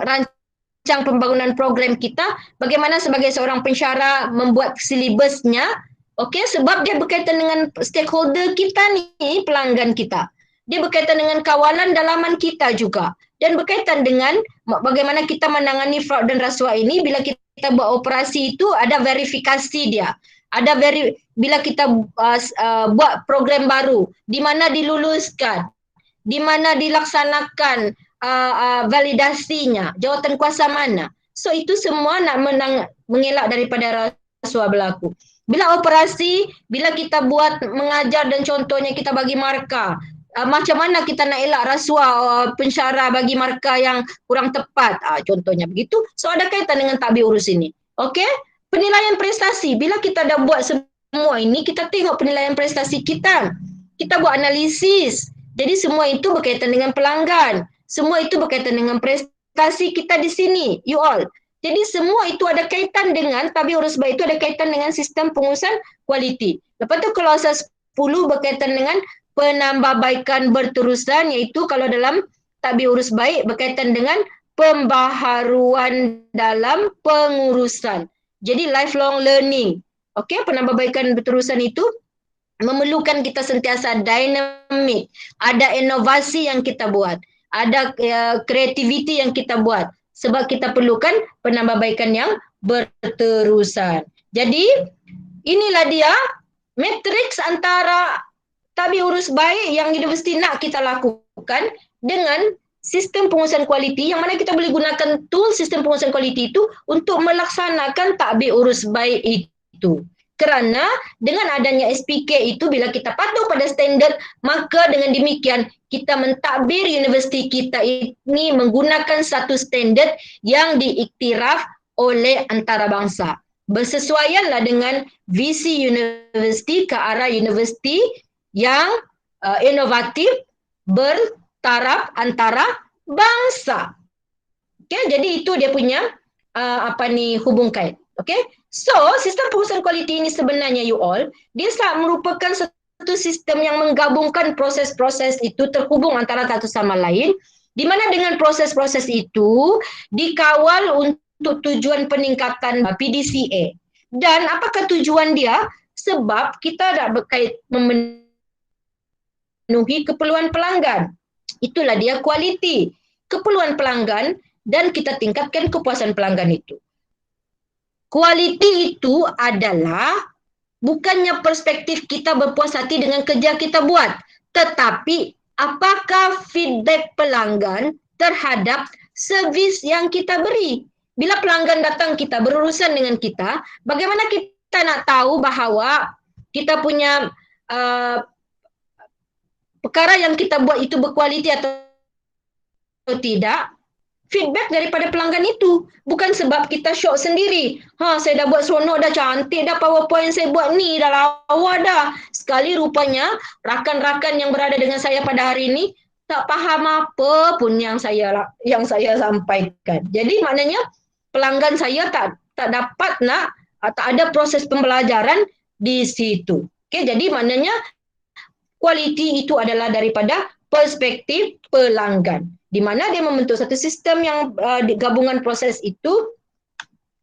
rancang pembangunan program kita, bagaimana sebagai seorang pensyarah membuat silibusnya, okey, sebab dia berkaitan dengan stakeholder kita ni, pelanggan kita. Dia berkaitan dengan kawalan dalaman kita juga. Dan berkaitan dengan bagaimana kita menangani fraud dan rasuah ini bila kita buat operasi itu ada verifikasi dia. Bila kita buat program baru, di mana diluluskan, di mana dilaksanakan validasinya, jawatan kuasa mana. So itu semua nak mengelak daripada rasuah berlaku. Bila operasi, bila kita buat mengajar dan contohnya kita bagi markah, macam mana kita nak elak rasuah pensyarah bagi markah yang kurang tepat, contohnya begitu. So ada kaitan dengan Tabir Urus ini. Okey? Penilaian prestasi, bila kita dah buat semua ini, kita tengok penilaian prestasi kita. Kita buat analisis. Jadi semua itu berkaitan dengan pelanggan. Semua itu berkaitan dengan prestasi kita di sini, you all. Jadi semua itu ada kaitan dengan, tabi urus baik itu ada kaitan dengan sistem pengurusan kualiti. Lepas tu klausa 10 berkaitan dengan penambahbaikan berterusan, iaitu kalau dalam tabi urus baik berkaitan dengan pembaharuan dalam pengurusan. Jadi lifelong learning. Okey, penambahbaikan berterusan itu memerlukan kita sentiasa dinamik. Ada inovasi yang kita buat. Ada kreativiti yang kita buat. Sebab kita perlukan penambahbaikan yang berterusan. Jadi, inilah dia matriks antara tabi urus baik yang universiti nak kita lakukan dengan sistem pengurusan kualiti, yang mana kita boleh gunakan tool sistem pengurusan kualiti itu untuk melaksanakan takbir urus baik itu. Kerana dengan adanya SPK itu, bila kita patuh pada standard, maka dengan demikian kita mentadbir universiti kita ini menggunakan satu standard yang diiktiraf oleh antarabangsa. Bersesuaianlah dengan visi universiti ke arah universiti yang inovatif, taraf antara bangsa. Okay, jadi itu dia punya hubung kait. Okay, so sistem pengurusan kualiti ini sebenarnya you all, dia merupakan satu sistem yang menggabungkan proses-proses itu terhubung antara satu sama lain, di mana dengan proses-proses itu dikawal untuk tujuan peningkatan PDCA. Dan apakah tujuan dia? Sebab kita dah berkait memenuhi keperluan pelanggan. Itulah dia kualiti, keperluan pelanggan, dan kita tingkatkan kepuasan pelanggan itu. Kualiti itu adalah bukannya perspektif kita berpuas hati dengan kerja kita buat, tetapi apakah feedback pelanggan terhadap servis yang kita beri. Bila pelanggan datang kita, berurusan dengan kita, bagaimana kita nak tahu bahawa kita punya perkara yang kita buat itu berkualiti atau tidak? Feedback daripada pelanggan itu. Bukan sebab kita syok sendiri. Saya dah buat seronok, dah cantik dah PowerPoint saya buat ni, dah lawa dah. Sekali rupanya rakan-rakan yang berada dengan saya pada hari ini tak faham apa pun yang saya sampaikan. Jadi maknanya pelanggan saya tak dapat tak ada proses pembelajaran di situ. Okay, jadi maknanya kualiti itu adalah daripada perspektif pelanggan, di mana dia membentuk satu sistem yang gabungan proses itu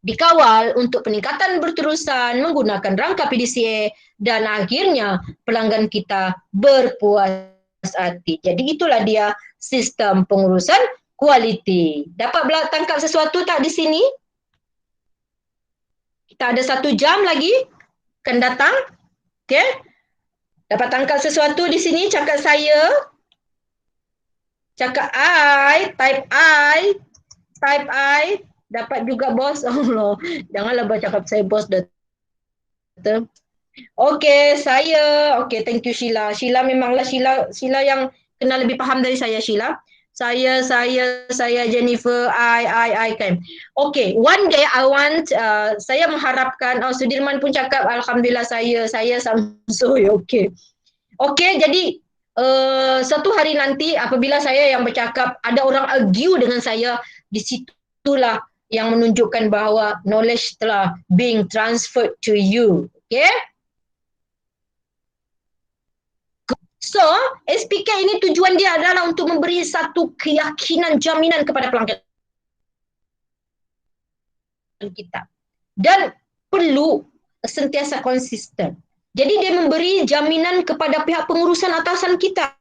dikawal untuk peningkatan berterusan menggunakan rangka PDCA, dan akhirnya pelanggan kita berpuas hati. Jadi itulah dia sistem pengurusan kualiti. Dapat tangkap sesuatu tak di sini? Kita ada 1 jam lagi akan datang. Okay? Dapat tangkap sesuatu di sini, cakap saya. Cakap I, type I. Dapat juga bos. Allah, janganlah bercakap saya bos, doktor. Okey, saya. Okey, thank you Sheila. Sheila memanglah Sheila yang kenal lebih faham dari saya, Sheila. Saya Jennifer, I kan. Okay, one day I want, saya mengharapkan, Sudirman pun cakap, Alhamdulillah saya Samsui, okay. Okay, jadi satu hari nanti apabila saya yang bercakap, ada orang argue dengan saya, di situlah yang menunjukkan bahawa knowledge telah being transferred to you, okay. So, SPK ini tujuan dia adalah untuk memberi satu keyakinan, jaminan kepada pelanggan kita. Dan perlu sentiasa konsisten. Jadi dia memberi jaminan kepada pihak pengurusan atasan kita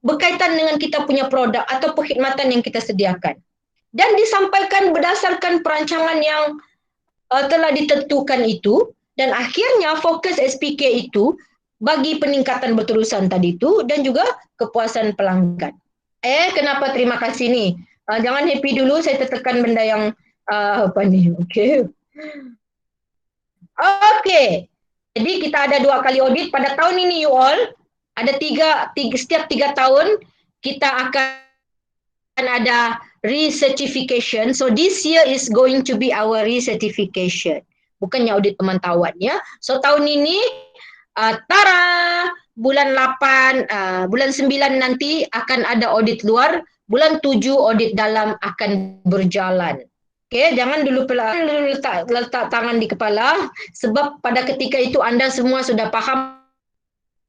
berkaitan dengan kita punya produk atau perkhidmatan yang kita sediakan. Dan disampaikan berdasarkan perancangan yang telah ditentukan itu, dan akhirnya fokus SPK itu bagi peningkatan berterusan tadi itu dan juga kepuasan pelanggan. Kenapa terima kasih ni? Jangan happy dulu, saya tertekan benda yang okey. Okey. Jadi kita ada 2 kali audit pada tahun ini you all. Ada tiga setiap 3 tahun kita akan ada recertification. So this year is going to be our recertification. Bukannya audit pemantauan ya. So tahun ini tara bulan 8, bulan 9 nanti akan ada audit luar, bulan 7 audit dalam akan berjalan. Okey, jangan dulu letak tangan di kepala sebab pada ketika itu anda semua sudah faham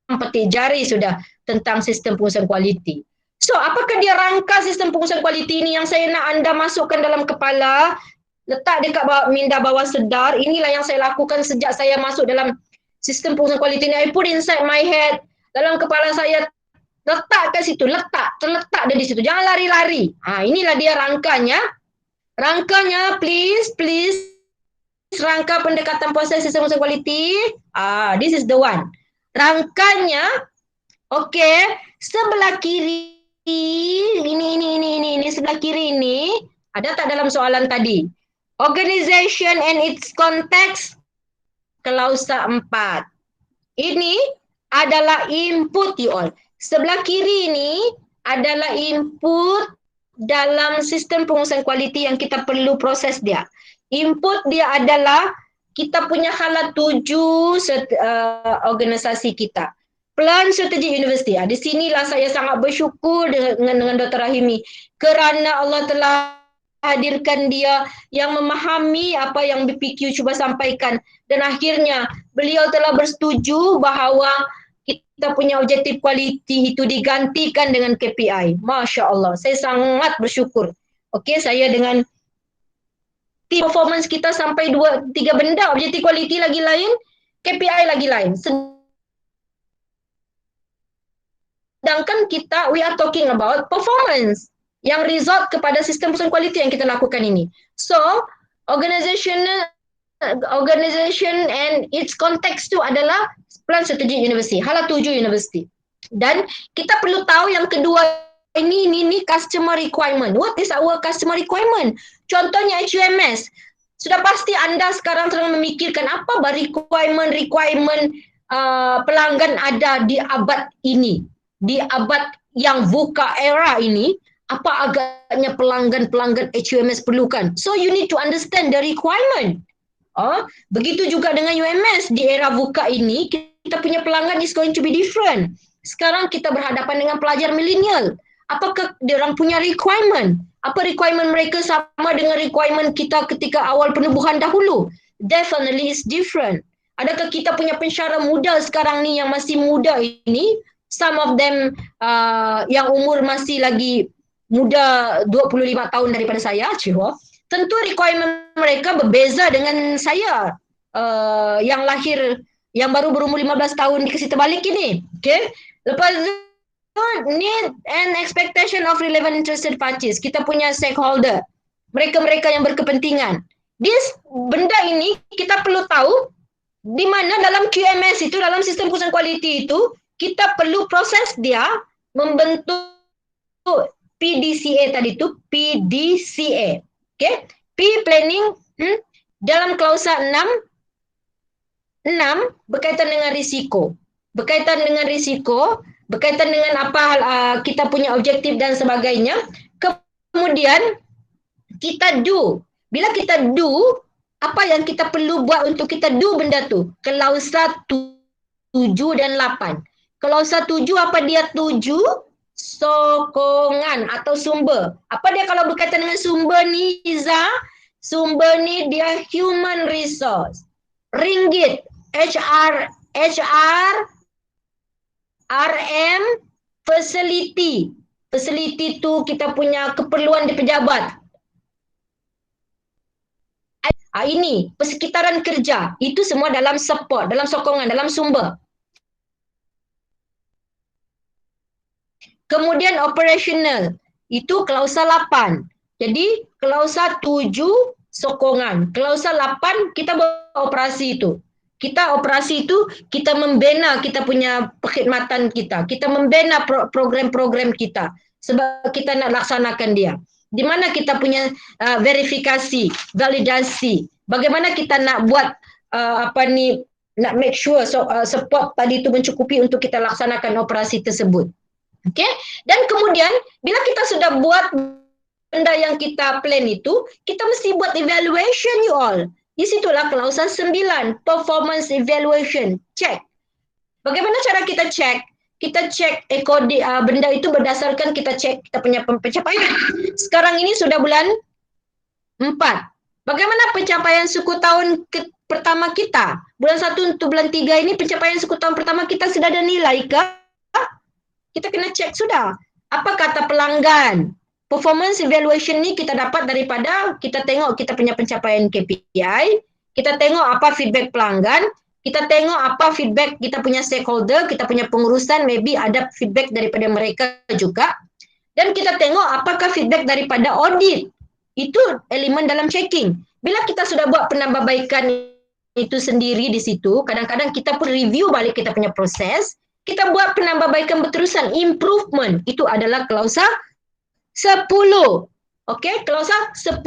petik jari sudah tentang sistem pengurusan kualiti. So, apakah dia rangka sistem pengurusan kualiti ini yang saya nak anda masukkan dalam kepala, letak dekat minda bawah sedar, inilah yang saya lakukan sejak saya masuk dalam sistem pengurusan kualiti ini. I put inside my head, dalam kepala saya, letak kat situ, terletak dia di situ. Jangan lari-lari. Inilah dia rangkanya. Rangkanya, please, rangka pendekatan proses sistem pengurusan kualiti. This is the one. Rangkanya, okey, sebelah kiri, ini sebelah kiri ini, ada tak dalam soalan tadi? Organization and its context, klausa 4. Ini adalah input you all. Sebelah kiri ini adalah input dalam sistem pengurusan kualiti yang kita perlu proses dia. Input dia adalah kita punya hala 7 organisasi kita. Plan Strategi Universiti. Di sinilah saya sangat bersyukur dengan Dr. Rahimi kerana Allah telah hadirkan dia yang memahami apa yang BPQ cuba sampaikan dan akhirnya beliau telah bersetuju bahawa kita punya objektif kualiti itu digantikan dengan KPI. Masya Allah, saya sangat bersyukur. Okey, saya dengan tim performance kita sampai 2-3 benda, objektif kualiti lagi lain, KPI lagi lain. Sedangkan kita, we are talking about performance yang result kepada sistem pengurusan kualiti yang kita lakukan ini. So, organization and its context tu adalah plan strategi universiti, hala 7 universiti. Dan kita perlu tahu yang kedua ini customer requirement. What is our customer requirement? Contohnya HUMS. Sudah pasti anda sekarang sedang memikirkan apa requirement pelanggan ada di abad ini. Di abad yang VUCA era ini, apa agaknya pelanggan-pelanggan HUMS perlukan. So you need to understand the requirement. Begitu juga dengan UMS di era VUCA ini, kita punya pelanggan is going to be different. Sekarang kita berhadapan dengan pelajar milenial. Apakah dia orang punya requirement? Apa requirement mereka sama dengan requirement kita ketika awal penubuhan dahulu? Definitely is different. Adakah kita punya pensyarah muda sekarang ni yang masih muda ini, some of them yang umur masih lagi muda 25 tahun daripada saya, tentu requirement mereka berbeza dengan saya yang lahir, yang baru berumur 15 tahun dikasih terbalik ini. Okay? Lepas tu, need and expectation of relevant interested parties. Kita punya stakeholder, mereka-mereka yang berkepentingan. Benda ini kita perlu tahu di mana dalam QMS itu, dalam sistem pengurusan kualiti itu, kita perlu proses dia membentuk PDCA tadi tu, PDCA. Okay? P planning dalam klausa 6 berkaitan dengan risiko. Berkaitan dengan risiko, berkaitan dengan apa kita punya objektif dan sebagainya. Kemudian kita do. Bila kita do, apa yang kita perlu buat untuk kita do benda tu? Klausa 7 dan 8. Klausa 7 apa dia 7? Sokongan atau sumber. Apa dia kalau berkaitan dengan sumber ni, Iza? Sumber ni dia human resource. Ringgit, HR, RM, facility. Facility tu kita punya keperluan di pejabat. Ini persekitaran kerja. Itu semua dalam support, dalam sokongan, dalam sumber. Kemudian operational, itu klausa 8. Jadi klausa 7 sokongan, klausa 8 kita beroperasi itu. Kita operasi itu, kita membina kita punya perkhidmatan kita. Kita membina program-program kita sebab kita nak laksanakan dia. Di mana kita punya verifikasi, validasi. Bagaimana kita nak buat nak make sure support tadi itu mencukupi untuk kita laksanakan operasi tersebut. Okay? Dan kemudian bila kita sudah buat benda yang kita plan itu, kita mesti buat evaluation you all. Di situlah klausa 9, performance evaluation. Check. Bagaimana cara kita cek? Kita cek benda itu berdasarkan kita cek kita punya pencapaian. Sekarang ini sudah bulan 4. Bagaimana pencapaian suku tahun pertama kita? Bulan 1 untuk bulan 3 ini pencapaian suku tahun pertama kita sudah ada nilai ke? Kita kena cek sudah. Apa kata pelanggan? Performance evaluation ni kita dapat daripada kita tengok kita punya pencapaian KPI, kita tengok apa feedback pelanggan, kita tengok apa feedback kita punya stakeholder, kita punya pengurusan, maybe ada feedback daripada mereka juga. Dan kita tengok apakah feedback daripada audit. Itu elemen dalam checking. Bila kita sudah buat penambahbaikan itu sendiri di situ, kadang-kadang kita pun review balik kita punya proses, kita buat penambahbaikan berterusan, improvement. Itu adalah klausa 10. Okey, klausa 10.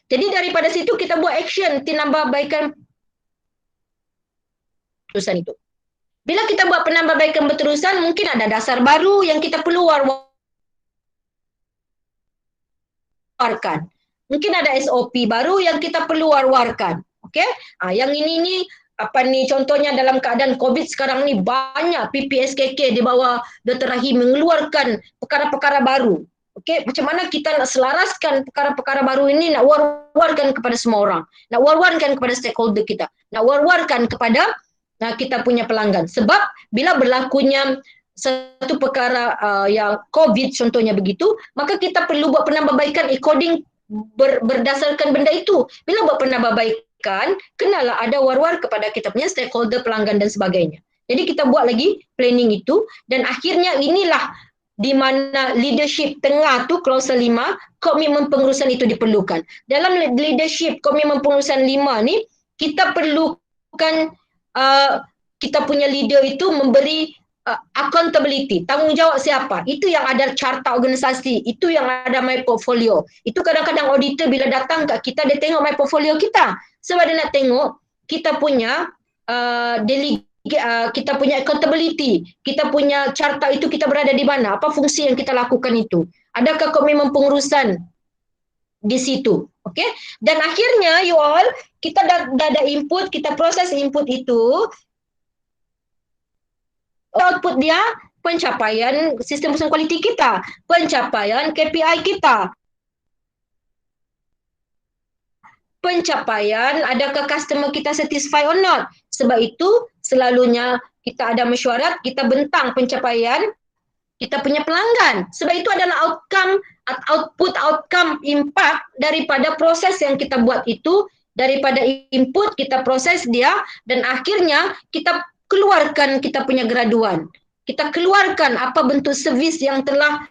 Jadi daripada situ kita buat action penambahbaikan berterusan itu. Bila kita buat penambahbaikan berterusan, mungkin ada dasar baru yang kita perlu war-warkan. Mungkin ada SOP baru yang kita perlu war-warkan. Okey? Yang ini contohnya dalam keadaan COVID sekarang ni banyak PPSKK di bawah Dr. Rahim mengeluarkan perkara-perkara baru. Okey, macam mana kita nak selaraskan perkara-perkara baru ini, nak war-warkan kepada semua orang, nak war-warkan kepada stakeholder kita, nak war-warkan kepada kita punya pelanggan. Sebab bila berlakunya satu perkara yang COVID contohnya begitu, maka kita perlu buat penambahbaikan according berdasarkan benda itu. Bila buat penambahbaikan, kenalah ada war-war kepada kita punya stakeholder, pelanggan dan sebagainya. Jadi kita buat lagi planning itu dan akhirnya inilah di mana leadership tengah tu klausa 5, komitmen pengurusan itu diperlukan. Dalam leadership komitmen pengurusan 5 ni, kita perlukan kita punya leader itu memberi accountability, tanggungjawab siapa. Itu yang ada carta organisasi, itu yang ada my portfolio. Itu kadang-kadang auditor bila datang kat kita, dia tengok my portfolio kita. Sebab dia nak tengok kita punya kita punya accountability, kita punya carta itu kita berada di mana, apa fungsi yang kita lakukan itu. Adakah komitmen pengurusan di situ. Okay? Dan akhirnya you all, kita dah ada input, kita proses input itu, output dia pencapaian sistem pengurusan kualiti kita, pencapaian KPI kita, pencapaian adakah customer kita satisfy or not. Sebab itu selalunya kita ada mesyuarat, kita bentang pencapaian kita punya pelanggan. Sebab itu adalah outcome, impact daripada proses yang kita buat itu, daripada input kita proses dia dan akhirnya kita keluarkan kita punya graduan. Kita keluarkan apa bentuk servis yang telah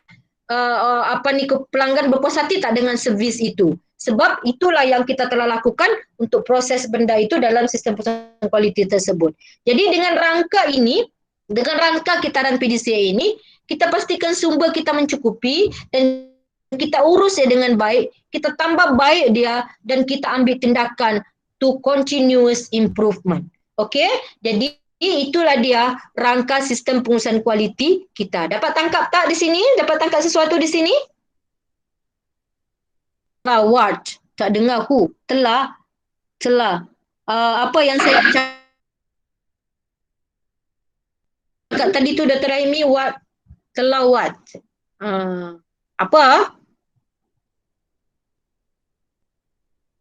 pelanggan berpuas hati tak dengan servis itu. Sebab itulah yang kita telah lakukan untuk proses benda itu dalam sistem pengurusan kualiti tersebut. Jadi dengan rangka ini, dengan rangka kitaran PDCA ini, kita pastikan sumber kita mencukupi dan kita urus dia dengan baik, kita tambah baik dia dan kita ambil tindakan to continuous improvement. Okey? Jadi itulah dia rangka sistem pengurusan kualiti kita. Dapat tangkap tak di sini? Dapat tangkap sesuatu di sini? What? Tak dengar who? Telah. Apa yang saya cakap tadi tu Dr. Raimi, what? Telah what? Apa?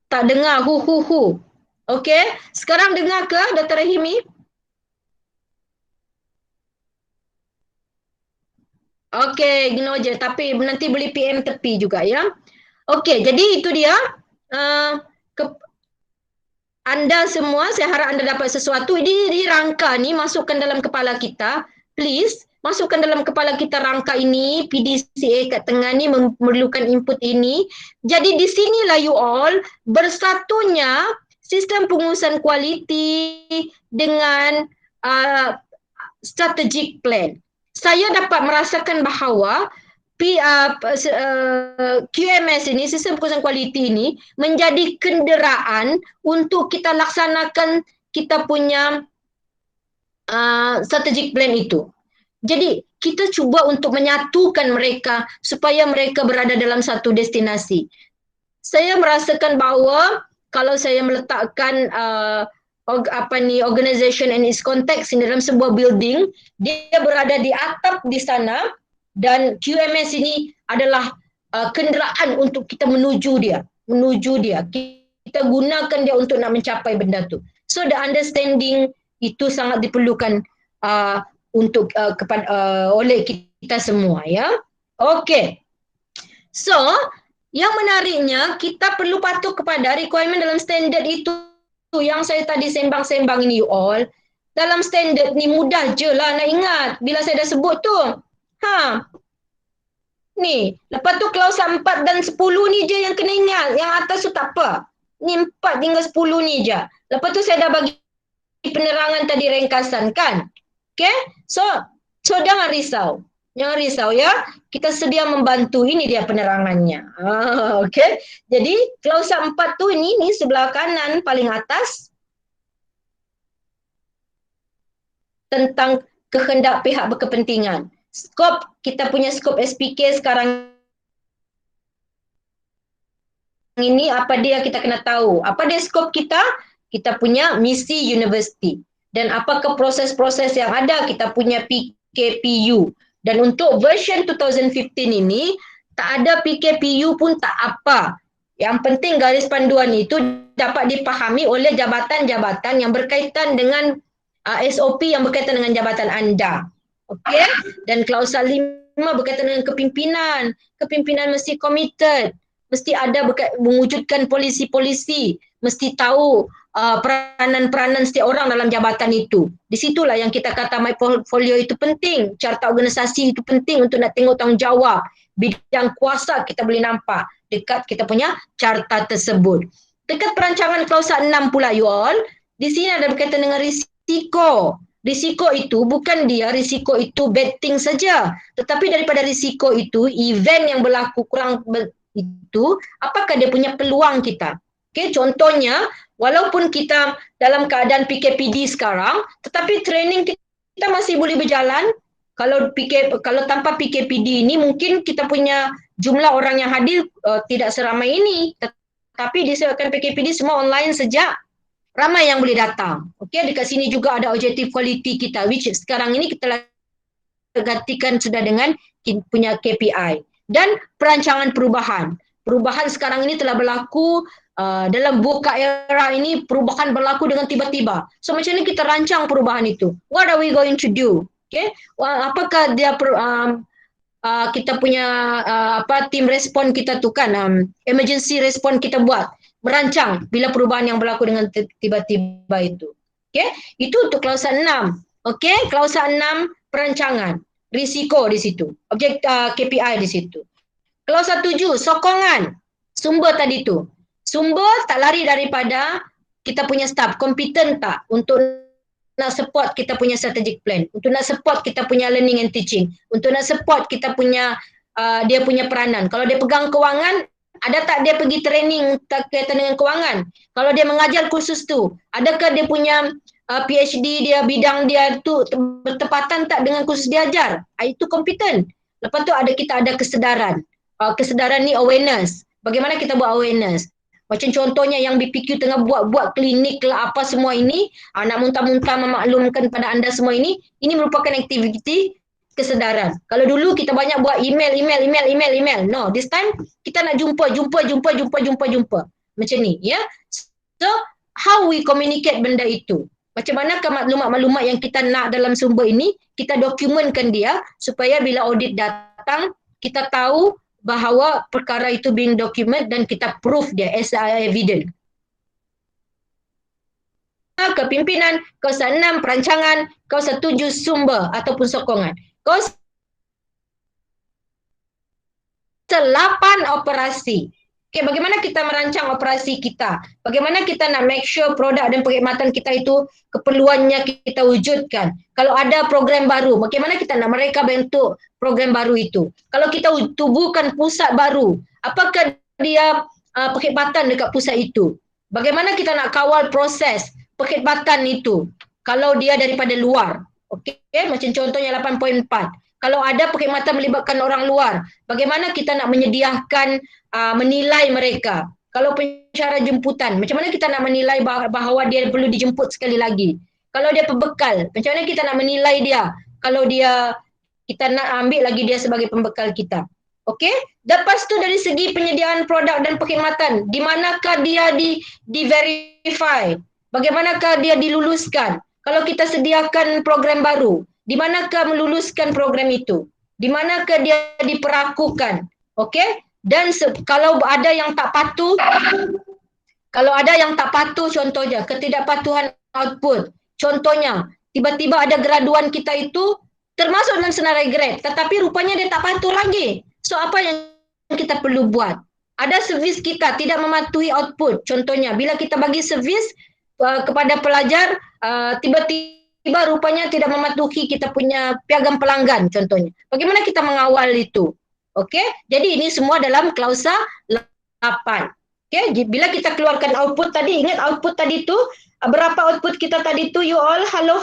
Tak dengar who. Okey, sekarang dengar ke Dr. Rahimi? Okey, gino je. Tapi nanti boleh PM tepi juga ya. Okey, jadi itu dia. Anda semua, saya harap anda dapat sesuatu. Di rangka ni, masukkan dalam kepala kita. Please, masukkan dalam kepala kita rangka ini, PDCA kat tengah ni memerlukan input ini. Jadi di sinilah you all bersatunya sistem pengurusan kualiti dengan strategic plan. Saya dapat merasakan bahawa QMS ini, sistem pengurusan kualiti ini menjadi kenderaan untuk kita laksanakan kita punya strategic plan itu. Jadi kita cuba untuk menyatukan mereka supaya mereka berada dalam satu destinasi. Saya merasakan bahawa kalau saya meletakkan organization and its context dalam sebuah building, dia berada di atap di sana dan QMS ini adalah kenderaan untuk kita menuju dia. Kita gunakan dia untuk nak mencapai benda tu. So the understanding itu sangat diperlukan oleh kita semua, ya. Okey. So, yang menariknya kita perlu patuh kepada requirement dalam standard itu yang saya tadi sembang-sembang ini, you all. Dalam standard ni mudah je lah nak ingat bila saya dah sebut tu. Ni, lepas tu klausa 4 dan 10 ni je yang kena ingat. Yang atas tu tak apa. Ni 4 hingga 10 ni je. Lepas tu saya dah bagi penerangan tadi ringkasan kan. Okay? So jangan risau. Jangan risau ya. Kita sedia membantu. Ini dia penerangannya. Okay? Jadi klausa 4 tu ni sebelah kanan paling atas. Tentang kehendak pihak berkepentingan. Skop, kita punya skop SPK sekarang ini apa dia kita kena tahu. Apa dia skop kita? Kita punya misi universiti. Dan apakah proses-proses yang ada? Kita punya PKPU. Dan untuk version 2015 ini, tak ada PKPU pun tak apa. Yang penting garis panduan itu dapat dipahami oleh jabatan-jabatan yang berkaitan dengan SOP yang berkaitan dengan jabatan anda. Okey? Dan klausa 5 berkaitan dengan kepimpinan. Kepimpinan mesti committed. Mesti ada mewujudkan polisi-polisi. Mesti tahu peranan-peranan setiap orang dalam jabatan itu. Di situlah yang kita kata my portfolio itu penting. Carta organisasi itu penting untuk nak tengok tanggungjawab. Bidang kuasa kita boleh nampak dekat kita punya carta tersebut. Dekat perancangan klausa 6 pula you all, di sini ada berkaitan dengan risiko. Risiko itu bukan dia risiko itu bad thing saja, tetapi daripada risiko itu event yang berlaku kurang itu apakah dia punya peluang kita. Okey, contohnya walaupun kita dalam keadaan PKPD sekarang, tetapi training kita masih boleh berjalan. Kalau tanpa PKPD ini mungkin kita punya jumlah orang yang hadir tidak seramai ini, tetapi disebabkan PKPD semua online sejak, ramai yang boleh datang. Okey, dekat sini juga ada objektif quality kita, which sekarang ini kita gantikan sudah dengan punya KPI. Dan perancangan perubahan. Perubahan sekarang ini telah berlaku dalam buka era ini, perubahan berlaku dengan tiba-tiba. So macam mana kita rancang perubahan itu? What are we going to do? Okay? Apakah dia kita punya tim respon kita tu kan, emergency respon kita buat, merancang bila perubahan yang berlaku dengan tiba-tiba itu. Okay? Itu untuk klausa 6. Okay? Klausa 6 perancangan, risiko di situ, objek KPI di situ. Klausa 7 sokongan, sumber tadi tu. Sumber tak lari daripada kita punya staff, kompeten tak untuk nak support kita punya strategic plan, untuk nak support kita punya learning and teaching, untuk nak support kita punya dia punya peranan. Kalau dia pegang kewangan, ada tak dia pergi training kaitan dengan kewangan? Kalau dia mengajar kursus tu, adakah dia punya PhD dia, bidang dia tu bertepatan tak dengan kursus dia ajar? Itu kompeten. Lepas tu kita ada kesedaran. Kesedaran ni awareness. Bagaimana kita buat awareness? Macam contohnya yang BPQ tengah buat klinik lah apa semua ini, nak muntah-muntah memaklumkan pada anda semua ini merupakan aktiviti kesedaran. Kalau dulu kita banyak buat email. No, this time kita nak jumpa. Macam ni, ya. So, how we communicate benda itu? Macam manakah maklumat-maklumat yang kita nak dalam sumber ini, kita dokumenkan dia supaya bila audit datang, kita tahu bahawa perkara itu being document dan kita proof dia as evidence. Kepimpinan, klausa 6 perancangan, klausa 7 sumber ataupun sokongan. Klausa 8 operasi. Okay, bagaimana kita merancang operasi kita? Bagaimana kita nak make sure produk dan perkhidmatan kita itu keperluannya kita wujudkan? Kalau ada program baru, bagaimana kita nak mereka bentuk program baru itu? Kalau kita tubuhkan pusat baru, apakah dia perkhidmatan dekat pusat itu? Bagaimana kita nak kawal proses perkhidmatan itu? Kalau dia daripada luar, Okey, macam contohnya 8.4. Kalau ada perkhidmatan melibatkan orang luar, bagaimana kita nak menyediakan menilai mereka? Kalau pensyarah jemputan, macam mana kita nak menilai bahawa dia perlu dijemput sekali lagi? Kalau dia pembekal, macam mana kita nak menilai dia? Kalau dia kita nak ambil lagi dia sebagai pembekal kita. Okey? Lepas tu dari segi penyediaan produk dan perkhidmatan, di manakah dia di-verify? Bagaimanakah dia diluluskan? Kalau kita sediakan program baru, di manakah meluluskan program itu? Di manakah dia diperakukan? Okey? Dan kalau ada yang tak patuh, contohnya ketidakpatuhan output. Contohnya, tiba-tiba ada graduan kita itu termasuk dalam senarai grade, tetapi rupanya dia tak patuh lagi. So apa yang kita perlu buat? Ada servis kita tidak mematuhi output. Contohnya, bila kita bagi servis kepada pelajar, tiba-tiba rupanya tidak mematuhi kita punya piagam pelanggan contohnya. Bagaimana kita mengawal itu? Okey, jadi ini semua dalam klausa 8. Okey, bila kita keluarkan output tadi, ingat output tadi tu berapa output kita tadi tu you all? Halo.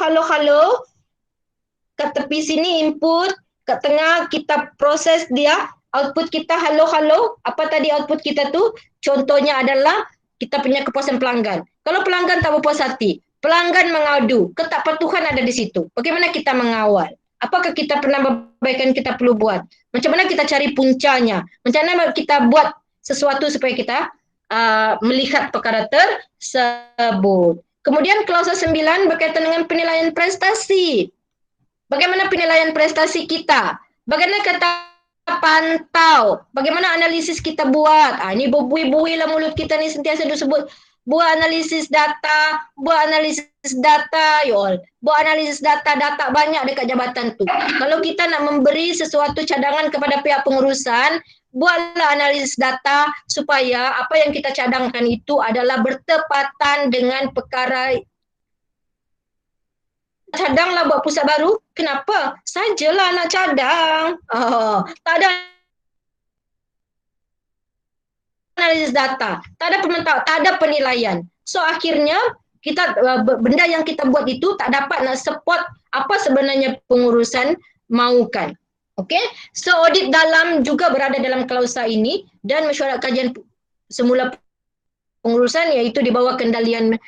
Kat tepi sini input, kat tengah kita proses dia, output kita halo. Apa tadi output kita tu? Contohnya adalah kita punya kepuasan pelanggan. Kalau pelanggan tak berpuas hati, pelanggan mengadu, ketakpatuhan ada di situ. Bagaimana kita mengawal? Apakah kita penambahbaikan kita perlu buat? Macam mana kita cari puncanya? Macam mana kita buat sesuatu supaya kita melihat perkara tersebut. Kemudian klausa 9 berkaitan dengan penilaian prestasi. Bagaimana penilaian prestasi kita? Bagaimana kita pantau? Bagaimana analisis kita buat? Ini berbuih-buih lah mulut kita ni sentiasa disebut buat analisis data, you all. Buat analisis data banyak dekat jabatan tu. Kalau kita nak memberi sesuatu cadangan kepada pihak pengurusan, buatlah analisis data supaya apa yang kita cadangkan itu adalah bertepatan dengan perkara. Cadanglah buat pusat baru. Kenapa? Sajalah nak cadang. Tak ada analisis data, tak ada pementauan, tak ada penilaian. So akhirnya kita benda yang kita buat itu tak dapat nak support apa sebenarnya pengurusan mahukan. Okey? So audit dalam juga berada dalam klausa ini dan mesyuarat kajian semula pengurusan iaitu di bawah kendalian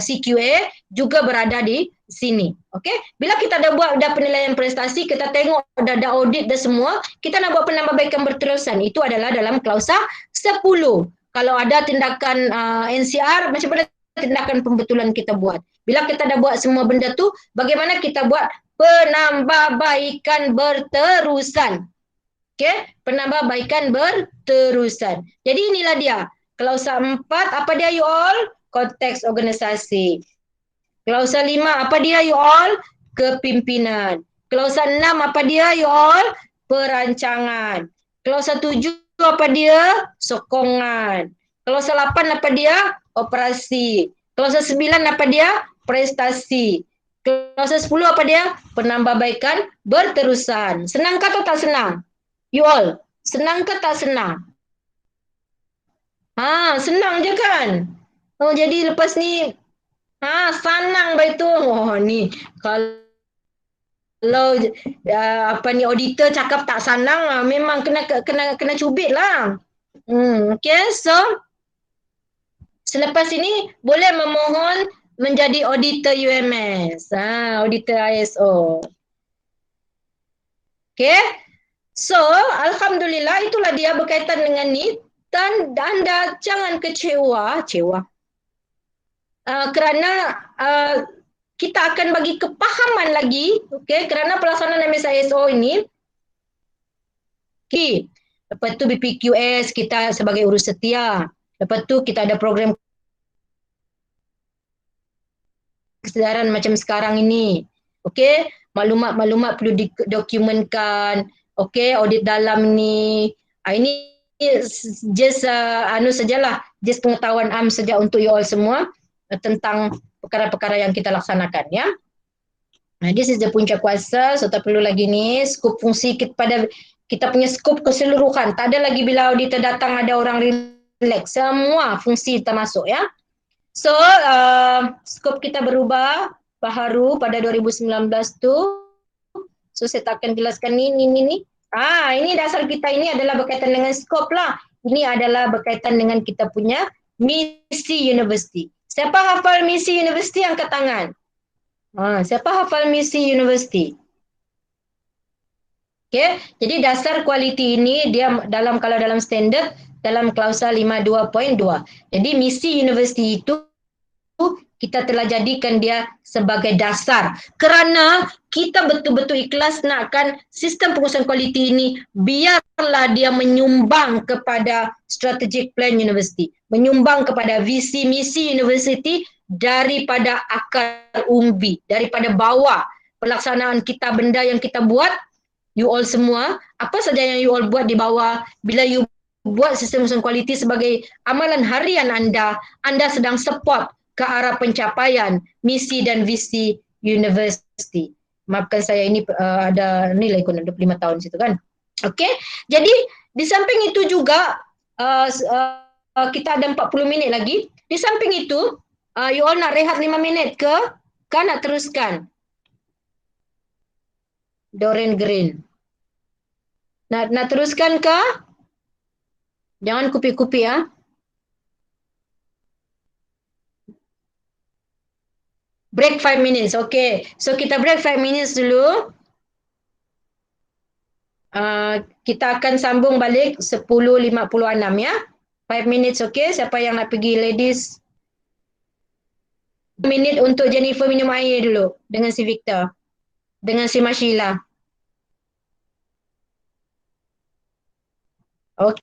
CQA juga berada di sini. Okey? Bila kita dah buat penilaian prestasi, kita tengok dah audit dah semua, kita nak buat penambahbaikan berterusan. Itu adalah dalam klausa 10. Kalau ada tindakan NCR, macam mana tindakan pembetulan kita buat? Bila kita dah buat semua benda tu, bagaimana kita buat penambahbaikan berterusan? Okey, penambahbaikan berterusan. Jadi inilah dia. Klausa 4, apa dia you all? Konteks organisasi. Klausa 5, apa dia you all? Kepimpinan. Klausa 6, apa dia you all? Perancangan. Klausa 7, apa dia? Sokongan. Klausa 8, apa dia? Operasi. Klausa 9, apa dia? Prestasi. Klausa 10, apa dia? Penambahbaikan berterusan. Senangkah atau tak senang? You all, senang ke tak senang? Senang je kan? Jadi lepas ni senang baik tu. Ni kalau auditor cakap tak senang, memang kena cubit lah. Okay, so selepas ini boleh memohon menjadi auditor UMS, auditor ISO. Okay, so alhamdulillah itulah dia berkaitan dengan ni. Dan anda jangan kecewa kerana kita akan bagi kepahaman lagi, okay, kerana pelaksanaan MSISO ini. Okay. Lepas tu BPQS kita sebagai urus setia. Lepas tu kita ada program kesedaran macam sekarang ini. Okay, maklumat-maklumat perlu didokumentkan. Okay, audit dalam ni. Ini just sajalah, just pengetahuan saja untuk you all semua tentang perkara-perkara yang kita laksanakan, ya. This is the punca kuasa, so tak perlu lagi ni skop fungsi pada kita punya skop keseluruhan. Tak ada lagi bila auditor datang ada orang relax, semua fungsi termasuk, ya. So skop kita berubah, baharu pada 2019 tu. So saya tak akan jelaskan ni. Ini dasar kita ini adalah berkaitan dengan skop lah. Ini adalah berkaitan dengan kita punya misi universiti. Siapa hafal misi universiti angkat tangan? Siapa hafal misi universiti? Okay. Jadi dasar kualiti ini dia kalau dalam standard dalam klausa 52.2. Jadi misi universiti itu kita telah jadikan dia sebagai dasar kerana kita betul-betul ikhlas nakkan sistem pengurusan kualiti ini biarlah dia menyumbang kepada strategic plan universiti, menyumbang kepada visi misi universiti daripada akar umbi, daripada bawah pelaksanaan kita benda yang kita buat. You all semua, apa saja yang you all buat di bawah, bila you buat sistem pengurusan kualiti sebagai amalan harian anda sedang support ke arah pencapaian misi dan visi universiti. Maafkan saya ini ada nilai kurang 25 tahun situ kan. Okey. Jadi di samping itu juga kita ada 40 minit lagi. Di samping itu you all nak rehat 5 minit ke? Kan nak teruskan? Dorian Green. Nak teruskan ke? Jangan kupi-kupi ya. Break 5 minutes. Okay. So kita break 5 minutes dulu. Kita akan sambung balik 10.56 ya. 5 minutes okay. Siapa yang nak pergi ladies? Minit untuk Jennifer minum air dulu dengan si Victor. Dengan si Mashila. Okay.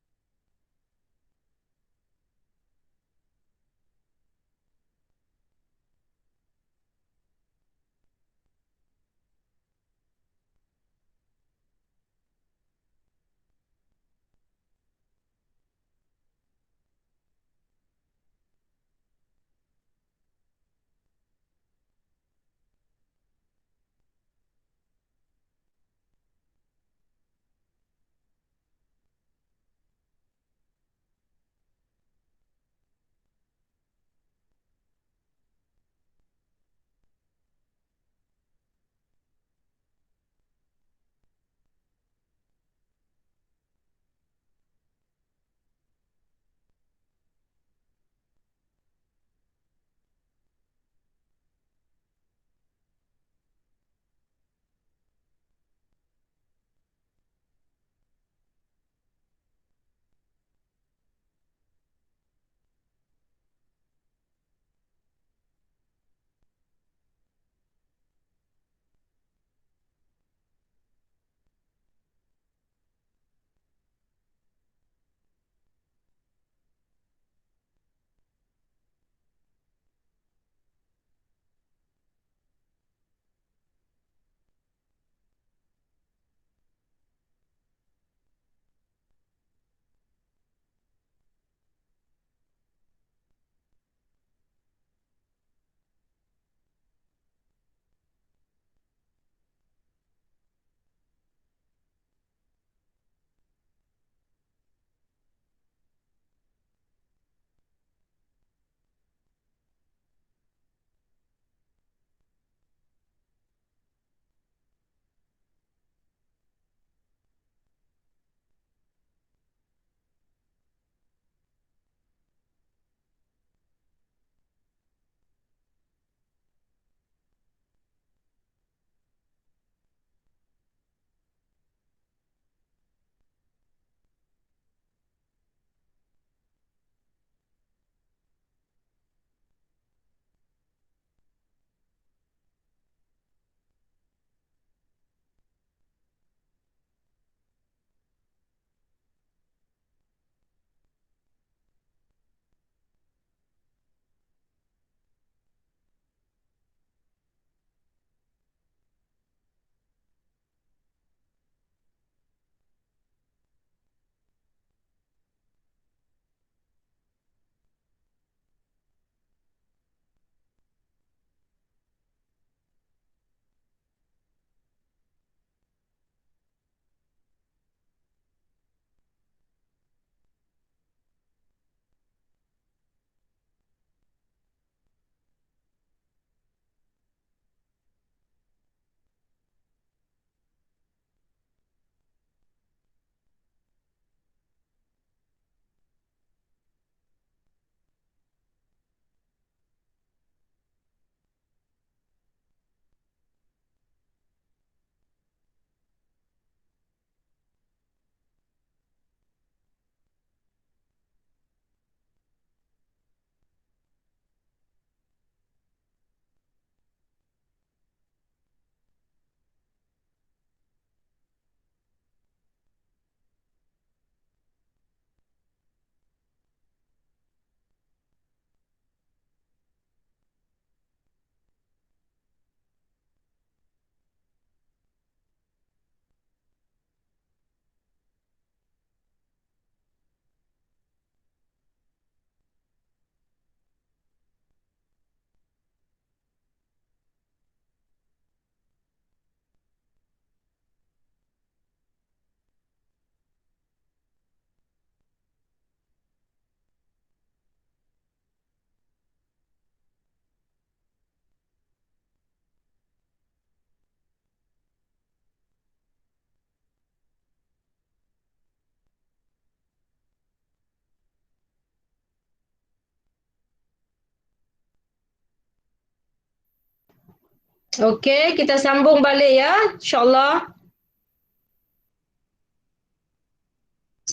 Okey, kita sambung balik ya, insyaAllah.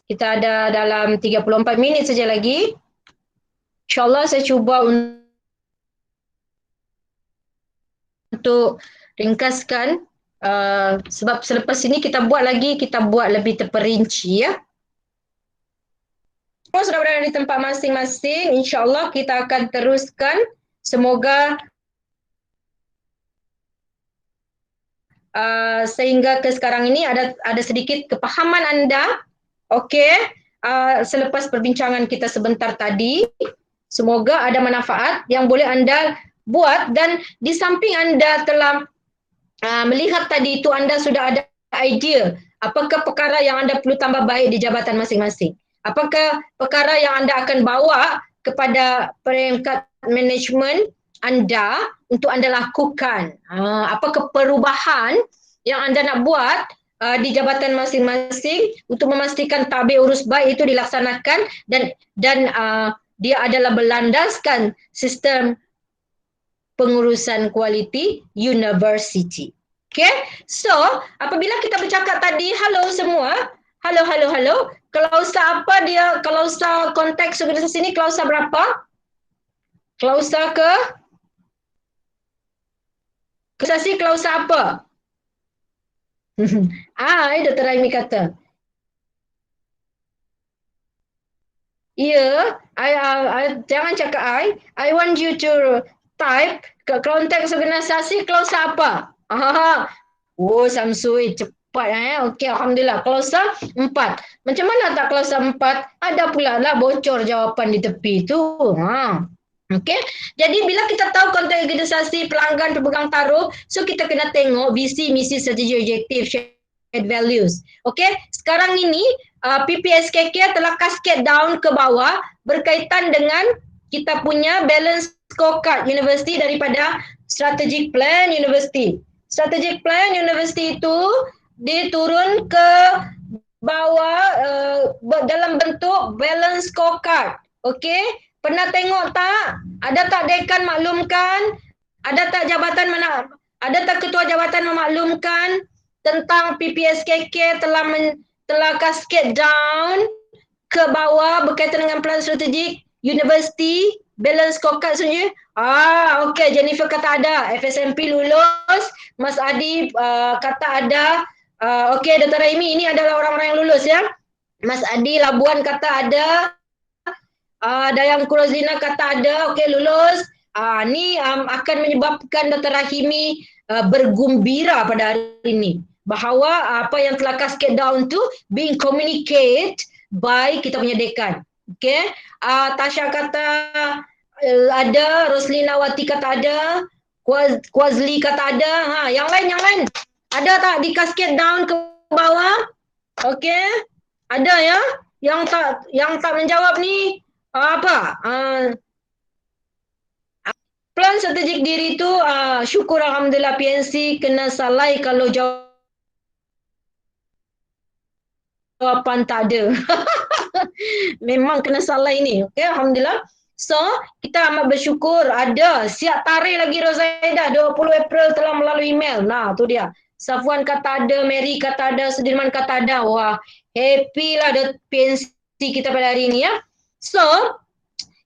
Kita ada dalam 34 minit saja lagi. InsyaAllah saya cuba untuk ringkaskan sebab selepas ini kita buat lebih terperinci ya. Semua sudah berada di tempat masing-masing. InsyaAllah kita akan teruskan. Semoga sehingga ke sekarang ini ada sedikit kepahaman anda. Okey, selepas perbincangan kita sebentar tadi, semoga ada manfaat yang boleh anda buat dan di samping anda telah melihat tadi itu anda sudah ada idea apakah perkara yang anda perlu tambah baik di jabatan masing-masing. Apakah perkara yang anda akan bawa kepada peringkat management anda untuk anda lakukan. Apakah perubahan yang anda nak buat di jabatan masing-masing untuk memastikan tabir urus baik itu dilaksanakan dan dia adalah berlandaskan sistem pengurusan kualiti university. Okay, so apabila kita bercakap tadi, halo semua, halo. Klausa apa dia? Klausa konteks organisasi ini klausa berapa? Klausa ke? Organisasi klausa apa? Dr. Raimi kata. Ya, jangan cakap I want you to type ke konteks organisasi klausa apa? Samsui cepat Okey, alhamdulillah. Klausa 4. Macam mana tak klausa 4? Ada pula lah bocor jawapan di tepi tu. Okey. Jadi bila kita tahu konteks organisasi pelanggan pemegang taruh, so kita kena tengok visi, misi, strategi, objektif, shared values. Okey. Sekarang ini PPSKK telah cascade down ke bawah berkaitan dengan kita punya balance scorecard university daripada strategic plan university. Strategic plan university itu diturun ke bawah dalam bentuk balance scorecard. Okey, pernah tengok tak? Ada tak dekan maklumkan? Ada tak ketua jabatan memaklumkan tentang PPSKK telah cascade down ke bawah berkaitan dengan plan strategik university balance scorecard saja? Okey, Jennifer kata ada. FSMP lulus. Mas Adi kata ada. Okey, Dr. Raimi, ini adalah orang-orang yang lulus ya. Mas Adi Labuan kata ada. Dayang Kurozina kata ada. Okey, lulus. Ni akan menyebabkan Dr. Rahimi bergumbira pada hari ini. Bahawa apa yang telah cascade down tu being communicated by kita punya dekan. Okey. Tasha kata ada, Roslina Wati kata ada, Kwazli kata ada. Yang lain. Ada tak di cascade down ke bawah? Okey. Ada ya? Yang tak menjawab ni apa? Plan strategik diri tu syukur alhamdulillah PNC kena salai kalau jawapan tak ada. Memang kena salah ini. Okey, alhamdulillah. So, kita amat bersyukur ada siap tarik lagi Rozaida 20 April telah melalui email. Nah, tu dia. Safwan kata ada, Mary kata ada, Sudirman kata ada. Wah, happy lah ada PNC kita pada hari ini ya. So,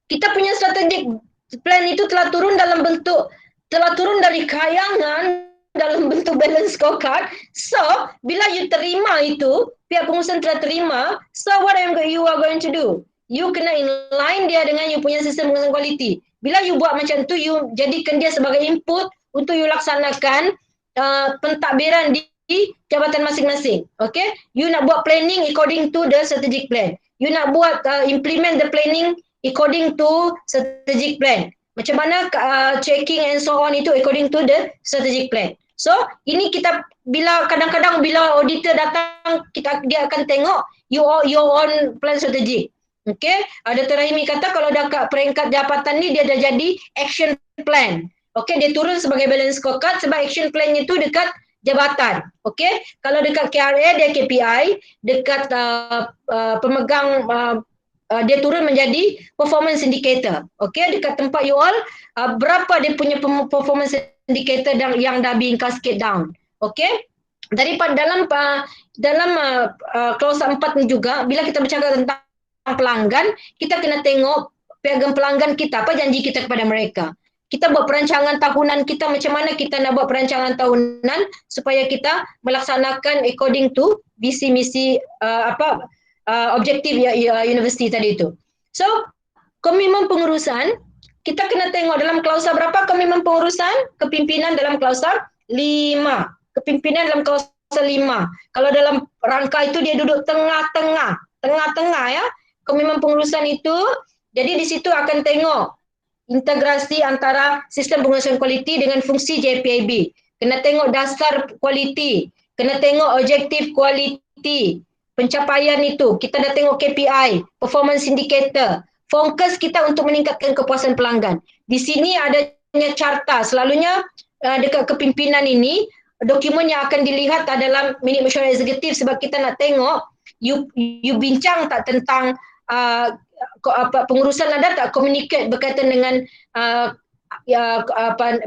kita punya strategic plan itu telah turun dari kayangan dalam bentuk balance scorecard. So, bila you terima itu, pihak pengurusan telah terima, so what you are going to do? You kena inline dia dengan you punya sistem pengurusan kualiti. Bila you buat macam tu, you jadikan dia sebagai input untuk you laksanakan pentadbiran di jabatan masing-masing. Okay? You nak buat planning according to the strategic plan. You nak buat implement the planning according to strategic plan. Macam mana checking and so on itu according to the strategic plan. So, ini kita kadang-kadang bila auditor datang, dia akan tengok your own plan strategi. Okey, Dr. Rahimi kata kalau dah kat peringkat jabatan ni dia dah jadi action plan. Okey, dia turun sebagai balance scorecard sebab action plan itu dekat jabatan. Okey, kalau dekat KRA dia KPI, dekat pemegang dia turun menjadi performance indicator. Okey, dekat tempat you all berapa dia punya performance indicator yang dah being cascade down. Okay? Daripada dalam klausa 4 ni juga, bila kita bercakap tentang pelanggan, kita kena tengok piagam pelanggan kita, apa janji kita kepada mereka. Kita buat perancangan tahunan kita, macam mana kita nak buat perancangan tahunan supaya kita melaksanakan according to visi misi objektif universiti tadi itu. So, komitmen pengurusan, kita kena tengok dalam klausa berapa komitmen pengurusan, kepimpinan dalam klausa 5. Kepimpinan dalam klausa 5. Kalau dalam rangka itu dia duduk tengah-tengah ya, komitmen pengurusan itu. Jadi di situ akan tengok integrasi antara sistem pengurusan kualiti dengan fungsi JPIB. Kena tengok dasar kualiti, kena tengok objektif kualiti, pencapaian itu. Kita dah tengok KPI, performance indicator. Fokus kita untuk meningkatkan kepuasan pelanggan. Di sini adanya carta. Selalunya dekat kepimpinan ini, dokumen yang akan dilihat adalah minit mesyuarat eksekutif sebab kita nak tengok you bincang tak tentang pengurusan ada tak communicate berkaitan dengan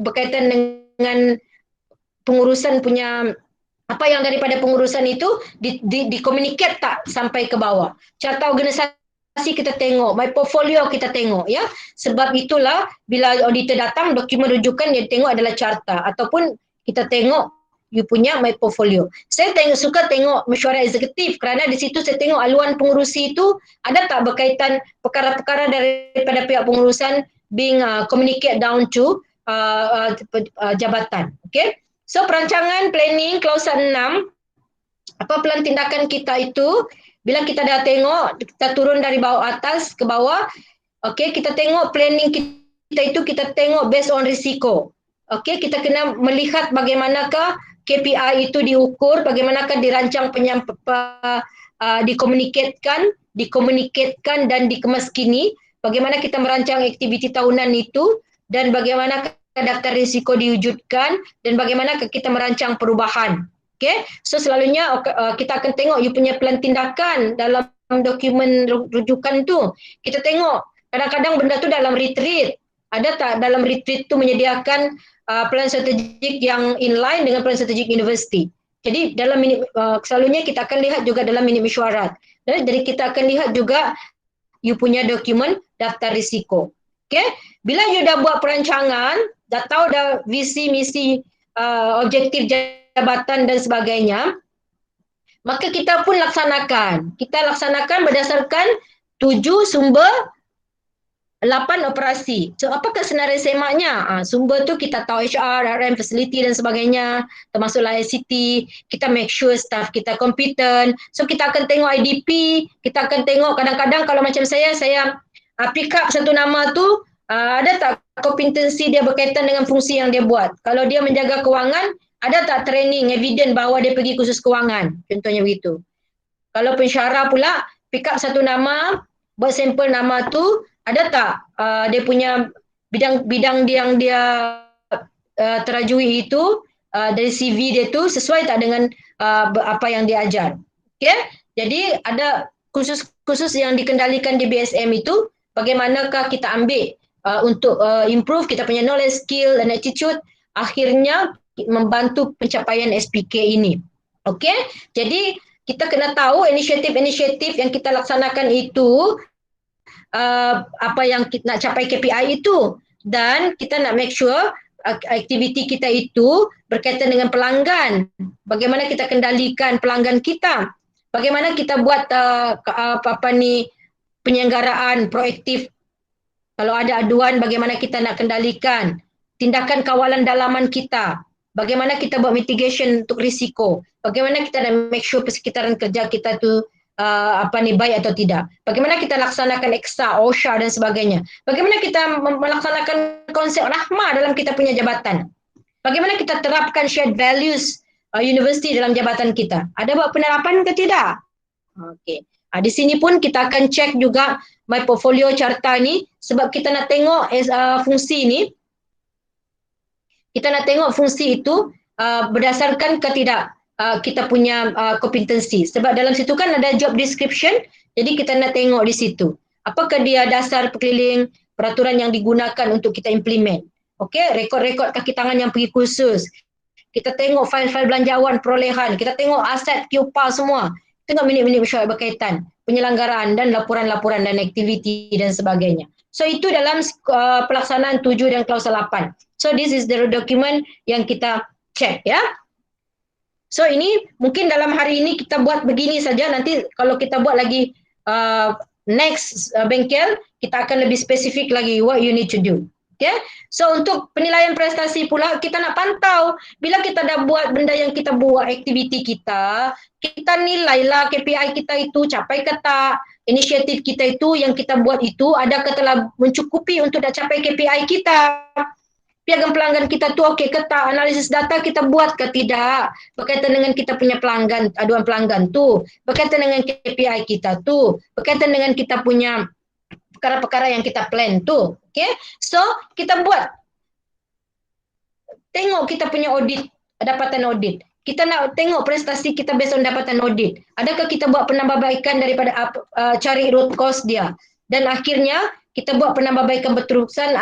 berkaitan dengan pengurusan punya apa yang daripada pengurusan itu di communicate tak sampai ke bawah. Carta organisasi kita tengok, my portfolio kita tengok ya. Sebab itulah bila auditor datang dokumen rujukan yang tengok adalah carta ataupun kita tengok you punya my portfolio. Saya suka tengok mesyuarat eksekutif kerana di situ saya tengok aluan pengurusi itu ada tak berkaitan perkara-perkara daripada pihak pengurusan being communicate down to jabatan. Okay. So perancangan planning klausa 6, apa plan tindakan kita itu, bila kita dah tengok, kita turun dari bawah atas ke bawah, okay, kita tengok planning kita itu, kita tengok based on risiko. Okay, kita kena melihat bagaimanakah KPI itu diukur, bagaimanakah dirancang dikomunikatkan dan dikemaskini, bagaimana kita merancang aktiviti tahunan itu dan bagaimana daftar risiko diwujudkan dan bagaimana kita merancang perubahan. Okay, so selalunya kita akan tengok you punya plan tindakan dalam dokumen rujukan tu. Kita tengok kadang-kadang benda tu dalam retreat. Ada tak dalam retreat tu menyediakan plan strategik yang inline dengan plan strategik universiti. Jadi dalam selalunya kita akan lihat juga dalam minit mesyuarat. Jadi kita akan lihat juga you punya dokumen daftar risiko. Okay? Bila you dah buat perancangan, dah tahu dah visi, misi, objektif jabatan dan sebagainya, maka kita pun laksanakan. Kita laksanakan berdasarkan 7 sumber 8 operasi. So, apakah senarai semaknya? Sumber tu kita tahu HR, RM, facility dan sebagainya, termasuklah ICT. Kita make sure staff kita competent. So, kita akan tengok IDP. Kita akan tengok kadang-kadang kalau macam saya pick up satu nama tu, ada tak kompetensi dia berkaitan dengan fungsi yang dia buat. Kalau dia menjaga kewangan, ada tak training, evidence bahawa dia pergi kursus kewangan. Contohnya begitu. Kalau pensyarah pula, pick up satu nama, buat sampel nama tu, ada tak dia punya bidang yang dia terajui itu dari CV dia tu sesuai tak dengan apa yang dia ajar. Okay? Jadi ada khusus yang dikendalikan di BSM itu, bagaimanakah kita ambil untuk improve kita punya knowledge, skill dan attitude, akhirnya membantu pencapaian SPK ini. Okay? Jadi kita kena tahu inisiatif-inisiatif yang kita laksanakan itu apa yang kita nak capai KPI itu, dan kita nak make sure aktiviti kita itu berkaitan dengan pelanggan. Bagaimana kita kendalikan pelanggan kita? Bagaimana kita buat penyelenggaraan proaktif? Kalau ada aduan, bagaimana kita nak kendalikan? Tindakan kawalan dalaman kita. Bagaimana kita buat mitigation untuk risiko? Bagaimana kita nak make sure persekitaran kerja kita tu baik atau tidak. Bagaimana kita laksanakan EXA, OSHA dan sebagainya. Bagaimana kita melaksanakan konsep rahmah dalam kita punya jabatan. Bagaimana kita terapkan shared values universiti dalam jabatan kita. Ada buat penerapan ke tidak? Okey. Di sini pun kita akan cek juga my portfolio carta ni sebab kita nak tengok fungsi ni. Kita nak tengok fungsi itu berdasarkan ke tidak kita punya kompetensi. Sebab dalam situ kan ada job description, jadi kita nak tengok di situ. Apakah dia dasar perkeliling peraturan yang digunakan untuk kita implement. Okey, rekod-rekod kaki tangan yang pergi kursus. Kita tengok fail-fail belanjawan perolehan, kita tengok aset QPA semua. Tengok minit-minit mesyuarat berkaitan, penyelenggaraan dan laporan-laporan dan aktiviti dan sebagainya. So itu dalam pelaksanaan 7 dan klausul 8. So this is the document yang kita check ya. So ini mungkin dalam hari ini kita buat begini saja, nanti kalau kita buat lagi next bengkel, kita akan lebih spesifik lagi what you need to do. Okay? So untuk penilaian prestasi pula, kita nak pantau bila kita dah buat benda yang kita buat, aktiviti kita nilailah KPI kita itu capai ke tak, inisiatif kita itu yang kita buat itu adakah telah mencukupi untuk dah capai KPI kita. Piagam pelanggan kita tu okey ke tak, analisis data kita buat ke tidak, berkaitan dengan kita punya pelanggan, aduan pelanggan tu, berkaitan dengan KPI kita tu, berkaitan dengan kita punya perkara-perkara yang kita plan tu. Okay? So, kita buat. Tengok kita punya audit, dapatan audit. Kita nak tengok prestasi kita based on dapatan audit. Adakah kita buat penambahbaikan daripada cari root cause dia. Dan akhirnya, kita buat penambahbaikan berterusan,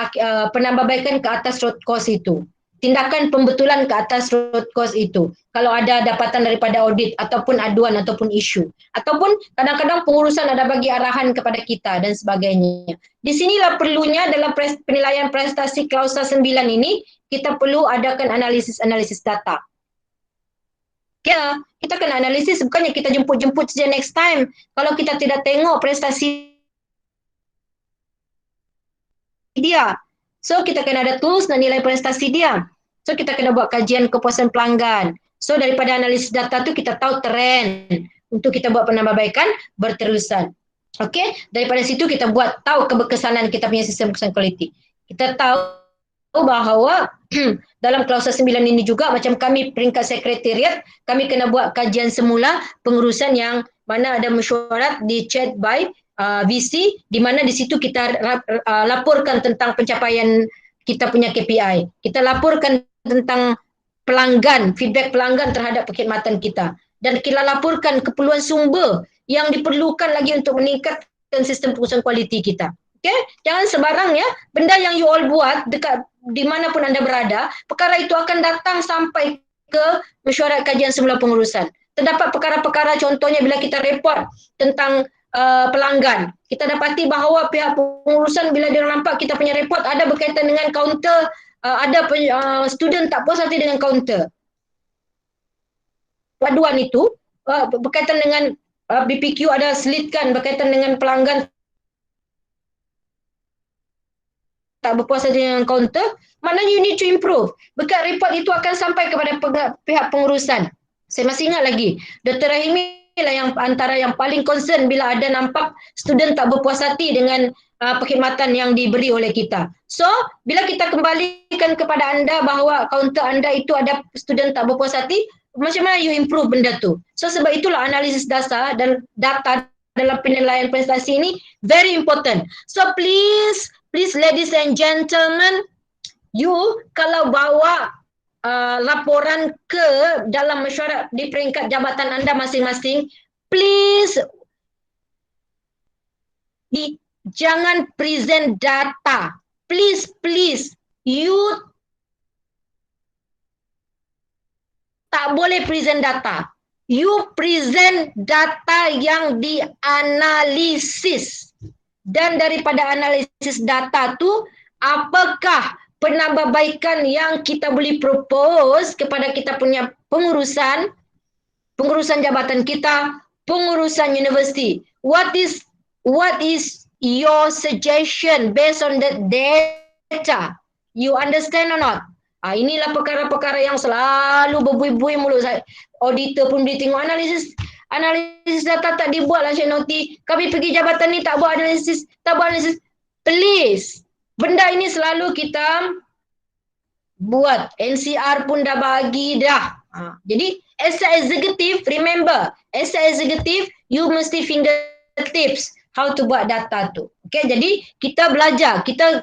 penambahbaikan ke atas root cause itu. Tindakan pembetulan ke atas root cause itu. Kalau ada dapatan daripada audit ataupun aduan ataupun isu. Ataupun kadang-kadang pengurusan ada bagi arahan kepada kita dan sebagainya. Di sinilah perlunya dalam penilaian prestasi klausa 9 ini, kita perlu adakan analisis data. Ya, kita kena analisis, bukannya kita jemput-jemput saja next time. Kalau kita tidak tengok prestasi dia. So, kita kena ada tools dan nilai prestasi dia. So, kita kena buat kajian kepuasan pelanggan. So, daripada analisis data tu kita tahu trend untuk kita buat penambahbaikan berterusan. Okey, daripada situ kita buat tahu keberkesanan kita punya sistem kesan kualiti. Kita tahu bahawa dalam klausul 9 ini juga macam kami peringkat sekretariat, kami kena buat kajian semula pengurusan yang mana ada mesyuarat di chat by VC, di mana di situ kita laporkan tentang pencapaian kita punya KPI. Kita laporkan tentang pelanggan, feedback pelanggan terhadap perkhidmatan kita. Dan kita laporkan keperluan sumber yang diperlukan lagi untuk meningkatkan sistem pengurusan kualiti kita. Okay? Jangan sembarang ya, benda yang you all buat dekat di mana pun anda berada, perkara itu akan datang sampai ke mesyuarat kajian semula pengurusan. Terdapat perkara-perkara contohnya bila kita report tentang pelanggan. Kita dapati bahawa pihak pengurusan bila dia nampak kita punya report ada berkaitan dengan kaunter, ada student tak puas hati dengan kaunter. Aduan itu berkaitan dengan BPQ ada selitkan berkaitan dengan pelanggan tak berpuas hati dengan kaunter, maknanya you need to improve. Berkat report itu akan sampai kepada pihak pengurusan. Saya masih ingat lagi, Dr. Rahimi lah yang antara yang paling concern bila ada nampak student tak berpuas hati dengan perkhidmatan yang diberi oleh kita. So, bila kita kembalikan kepada anda bahawa kaunter anda itu ada student tak berpuas hati, macam mana you improve benda tu? So, sebab itulah analisis dasar dan data dalam penilaian prestasi ini very important. So, please ladies and gentlemen, you kalau bawa laporan ke dalam mesyuarat di peringkat jabatan anda masing-masing, please jangan present data. Please, you tak boleh present data. You present data yang dianalisis. Dan daripada analisis data tu, apakah penambahbaikan yang kita boleh propose kepada kita punya pengurusan jabatan kita, pengurusan universiti. What is your suggestion based on that data? You understand or not? Inilah perkara-perkara yang selalu berbuih-buih mulut saya. Auditor pun dia tengok analisis data tak dibuat lah Cik Noti. Kami pergi jabatan ni tak buat analisis. Please. Benda ini selalu kita buat. NCR pun dah bagi dah. Jadi as a executive, remember, as a executive, you mesti finger tips how to buat data tu. Okay, jadi kita belajar. Kita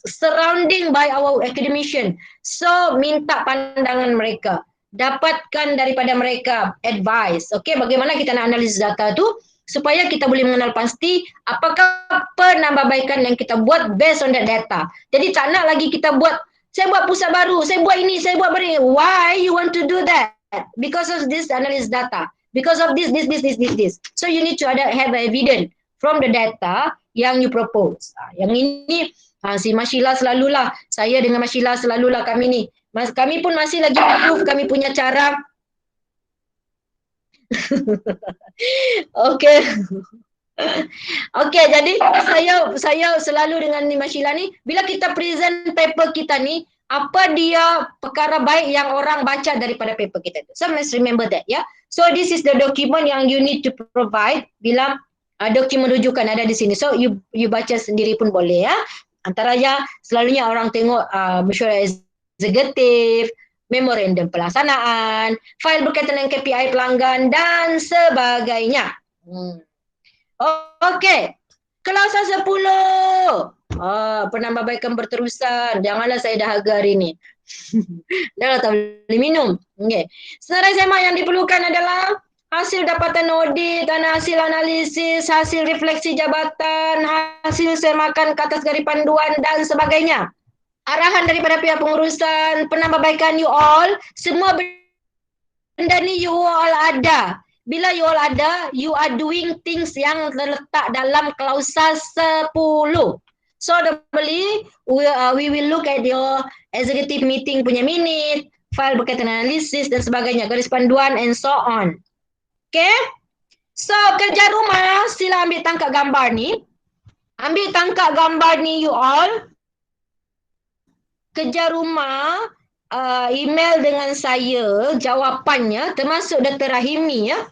surrounding by our academician. So, minta pandangan mereka. Dapatkan daripada mereka advice. Okay, bagaimana kita nak analisis data tu supaya kita boleh mengenal pasti apakah penambahbaikan yang kita buat based on that data. Jadi tak nak lagi kita buat Saya buat pusat baru, saya buat ini, saya buat beri. Why you want to do that? Because of this analysis data. Because of this. So you need to have evidence from the data yang you propose. Yang ini si Mashila selalulah, saya dengan Mashila selalulah kami ni. Kami pun masih lagi improve kami punya cara. Okey. Okey, jadi saya selalu dengan Mashila ni, bila kita present paper kita ni, apa dia perkara baik yang orang baca daripada paper kita tu. So must remember that, ya. So this is the document yang you need to provide bila dokumen rujukan ada di sini. So you baca sendiri pun boleh, ya. Antaranya selalunya orang tengok mesyuarat eksekutif, memorandum pelaksanaan, fail berkaitan dengan KPI pelanggan dan sebagainya. Okey. Kelausan 10. Penambahbaikan berterusan. Janganlah saya dahaga hari ni. Dah tak boleh minum. Okey. Senarai semak yang diperlukan adalah hasil dapatan audit dan hasil analisis, hasil refleksi jabatan, hasil semakan ke atas garis panduan dan sebagainya. Arahan daripada pihak pengurusan, penambahbaikan you all, semua benda ni you all ada. Bila you all ada, you are doing things yang terletak dalam klausa 10. So normally, we will look at your executive meeting punya minute, file berkaitan analisis dan sebagainya, garis panduan and so on. Okay? So kerja rumah, sila ambil tangkap gambar ni. Ambil tangkap gambar ni you all. Kerja rumah, email dengan saya, jawapannya termasuk Dr. Rahimi, ya.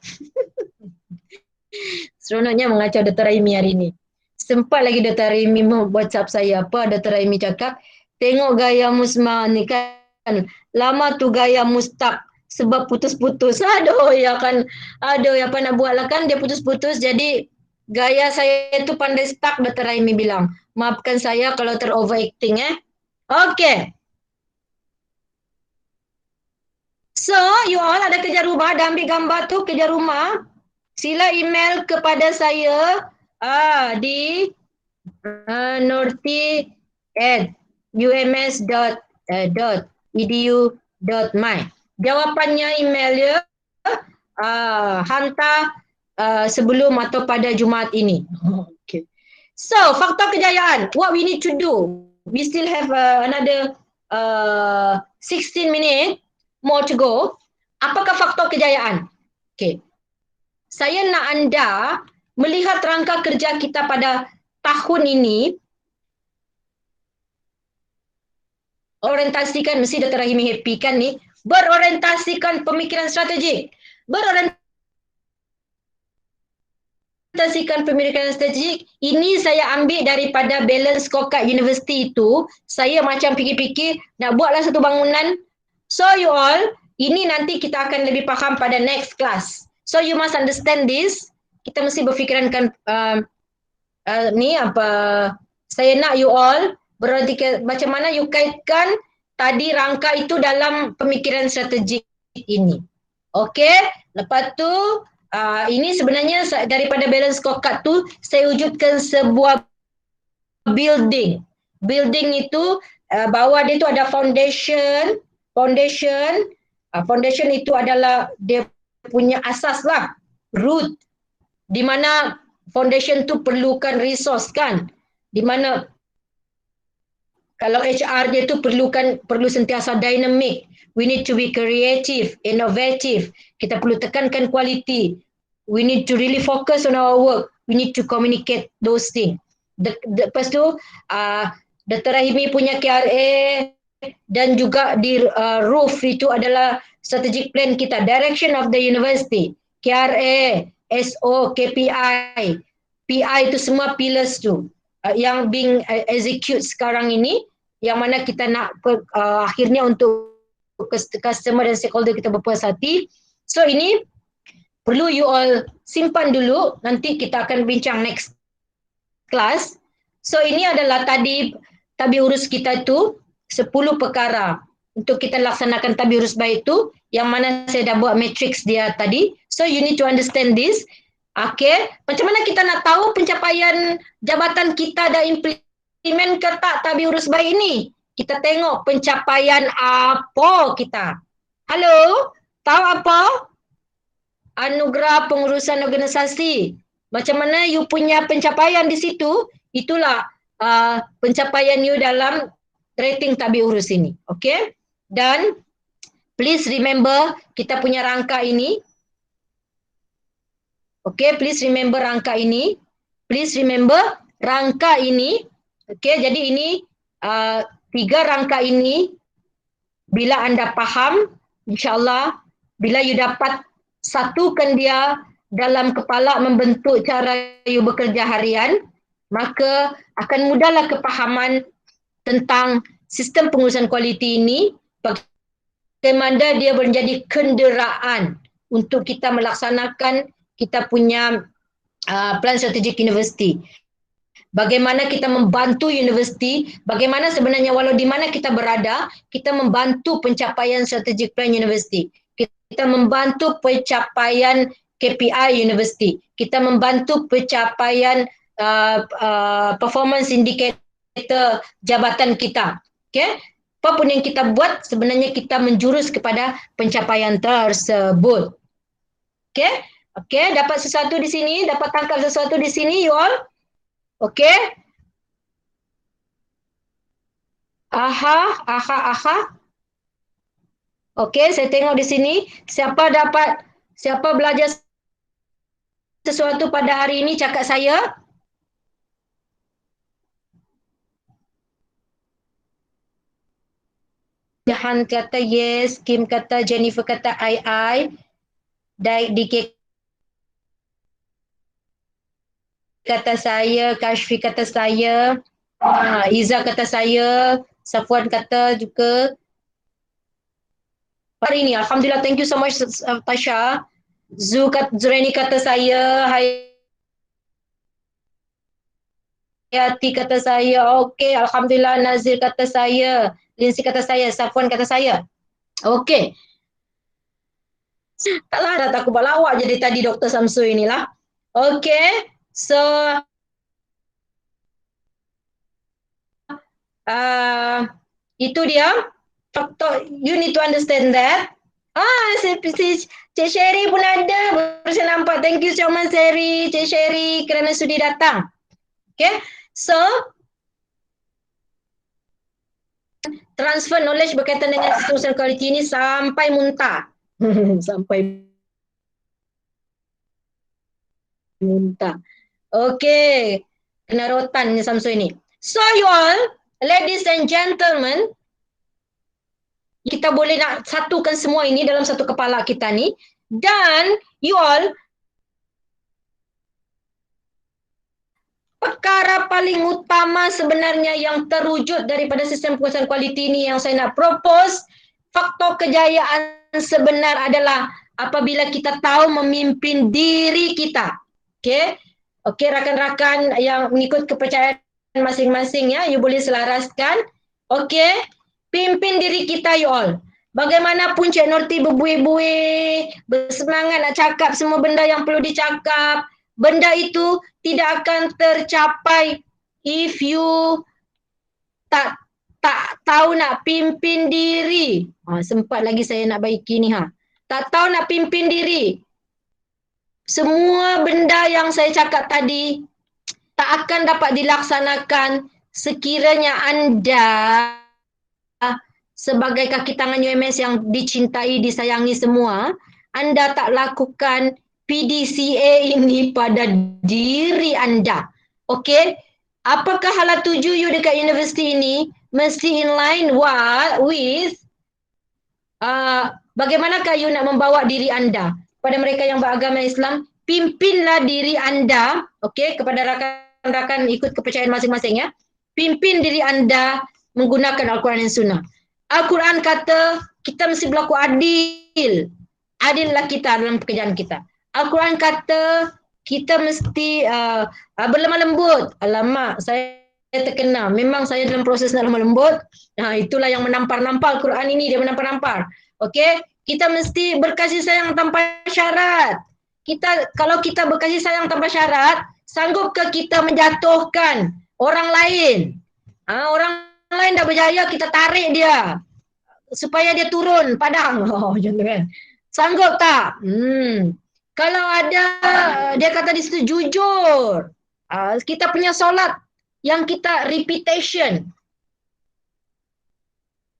Seronoknya mengacau Dr. Rahimi hari ni. Sempat lagi Dr. Rahimi WhatsApp saya, apa Dr. Rahimi cakap, tengok gaya Musma ni kan, lama tu gaya Mustaq sebab putus-putus. Aduh ya kan, aduh apa nak buat lah kan, dia putus-putus jadi gaya saya tu pandai stuck. Dr. Rahimi bilang, maafkan saya kalau ter-overacting Okay. So, you all ada kerja rumah, dah ambil gambar tu kerja rumah. Sila email kepada saya di norti@ums.edu.my. Jawapannya email dia hantar sebelum atau pada Jumaat ini. Okay. So, faktor kejayaan. What we need to do? We still have another 16 minutes more to go. Apakah faktor kejayaan? Okay. Saya nak anda melihat rangka kerja kita pada tahun ini. Orientasikan, mesti Dr. Rahimi happy kan ni. Berorientasikan pemikiran strategik. Berorientasikan pemikiran strategik. Ini saya ambil daripada balance scorecard university itu. Saya macam fikir-fikir nak buatlah satu bangunan. So you all, ini nanti kita akan lebih faham pada next class. So you must understand this. Kita mesti berfikirankan ni apa, saya nak you all berarti macam mana you kaitkan tadi rangka itu dalam pemikiran strategik ini. Okey, lepas tu ini sebenarnya daripada balance scorecard tu saya wujudkan sebuah building. Building itu bawah dia tu ada foundation. Foundation itu adalah dia punya asas lah, root, di mana foundation tu perlukan resource kan, di mana kalau HR dia tu perlu sentiasa dynamic, we need to be creative, innovative, kita perlu tekankan quality, we need to really focus on our work, we need to communicate those things. Lepas tu Dr. Rahimi punya KRA dan juga di roof itu adalah strategic plan kita, direction of the university, KRA, SO, KPI, PI itu semua pillars tu yang being execute sekarang ini, yang mana kita nak akhirnya untuk customer dan stakeholder kita berpuas hati. So ini perlu you all simpan dulu, nanti kita akan bincang next class. So ini adalah tadi tabi urus kita tu 10 perkara untuk kita laksanakan tabi urus baik tu, yang mana saya dah buat matrix dia tadi. So you need to understand this. Okay, macam mana kita nak tahu pencapaian jabatan kita dah implement ke tak tabi urus baik ni? kita tengok pencapaian apa kita. Halo, tahu apa? Anugerah pengurusan organisasi. Macam mana you punya pencapaian di situ, itulah pencapaian you dalam rating tabik urus ini. Okay? Dan please remember kita punya rangka ini. Okay, please remember rangka ini. Please remember rangka ini. Okay, jadi ini 3 rangka ini bila anda faham, insyaAllah bila you dapat satukan dia dalam kepala membentuk cara you bekerja harian, maka akan mudahlah kepahaman tentang sistem pengurusan kualiti ini, bagaimana dia menjadi kenderaan untuk kita melaksanakan kita punya plan strategik universiti. Bagaimana kita membantu universiti, bagaimana sebenarnya walau di mana kita berada, kita membantu pencapaian strategic plan universiti. Kita membantu pencapaian KPI universiti. Kita membantu pencapaian performance indicator jabatan kita. Okay? Apapun yang kita buat, sebenarnya kita menjurus kepada pencapaian tersebut. Okay? Okay, dapat sesuatu di sini, dapat tangkap sesuatu di sini, you all? Okay? Aha. Okay, saya tengok di sini. Siapa belajar sesuatu pada hari ini, cakap saya. Jahan kata yes, Kim kata, Jennifer kata I. DK kata saya, Kashfi kata saya, Iza kata saya, Safwan kata juga. Hari ini, Alhamdulillah, thank you so much Tasha. Zureni kata saya, Hayati kata saya, okey, Alhamdulillah. Nazir kata saya, Lindsay kata saya, Safwan kata saya. Okey. Taklah dah takut balawak jadi tadi Dr. Samsu inilah. Okey. So itu dia. You need to understand that. Cik Sherry pun ada. Baru saya nampak. Thank you so much Cik Sherry kerana sudi datang. Okay. So transfer knowledge berkaitan dengan sistem quality ini sampai muntah. Sampai muntah. Okay. Kena rotan ni Samsu ini. So you all, ladies and gentlemen, kita boleh nak satukan semua ini dalam satu kepala kita ni. Dan you all, perkara paling utama sebenarnya yang terwujud daripada sistem pengurusan kualiti ini yang saya nak propose, faktor kejayaan sebenar adalah apabila kita tahu memimpin diri kita. Okey? Okey, rakan-rakan yang mengikut kepercayaan masing-masing ya, you boleh selaraskan. Okey? Pimpin diri kita you all. Bagaimanapun Cik Norti berbuih-buih, bersemangat nak cakap semua benda yang perlu dicakap, benda itu tidak akan tercapai if you tak tahu nak pimpin diri. Sempat lagi saya nak baiki ni Tak tahu nak pimpin diri. Semua benda yang saya cakap tadi tak akan dapat dilaksanakan sekiranya anda sebagai kaki tangan UMS yang dicintai, disayangi semua, anda tak lakukan PDCA ini pada diri anda. Okey? Apakah hala tuju you dekat universiti ini mesti in line with bagaimanakah you nak membawa diri anda pada mereka yang beragama Islam? Pimpinlah diri anda, okey, kepada rakan-rakan ikut kepercayaan masing-masing ya. Pimpin diri anda menggunakan Al-Quran dan Sunnah. Al-Quran kata kita mesti berlaku adil. Adillah kita dalam pekerjaan kita. Al-Quran kata kita mesti berlemah lembut. Alamak, saya terkena. Memang saya dalam proses nak lemah lembut. Itulah yang menampar-nampar Al-Quran ini, dia menampar-nampar. Okey, kita mesti berkasih sayang tanpa syarat. Kalau kita berkasih sayang tanpa syarat, sanggupkah kita menjatuhkan orang lain? Orang lain dah berjaya, kita tarik dia supaya dia turun padang. Oh, macam tu kan. Sanggup tak? Kalau ada, dia kata di situ jujur. Kita punya solat yang kita repetition.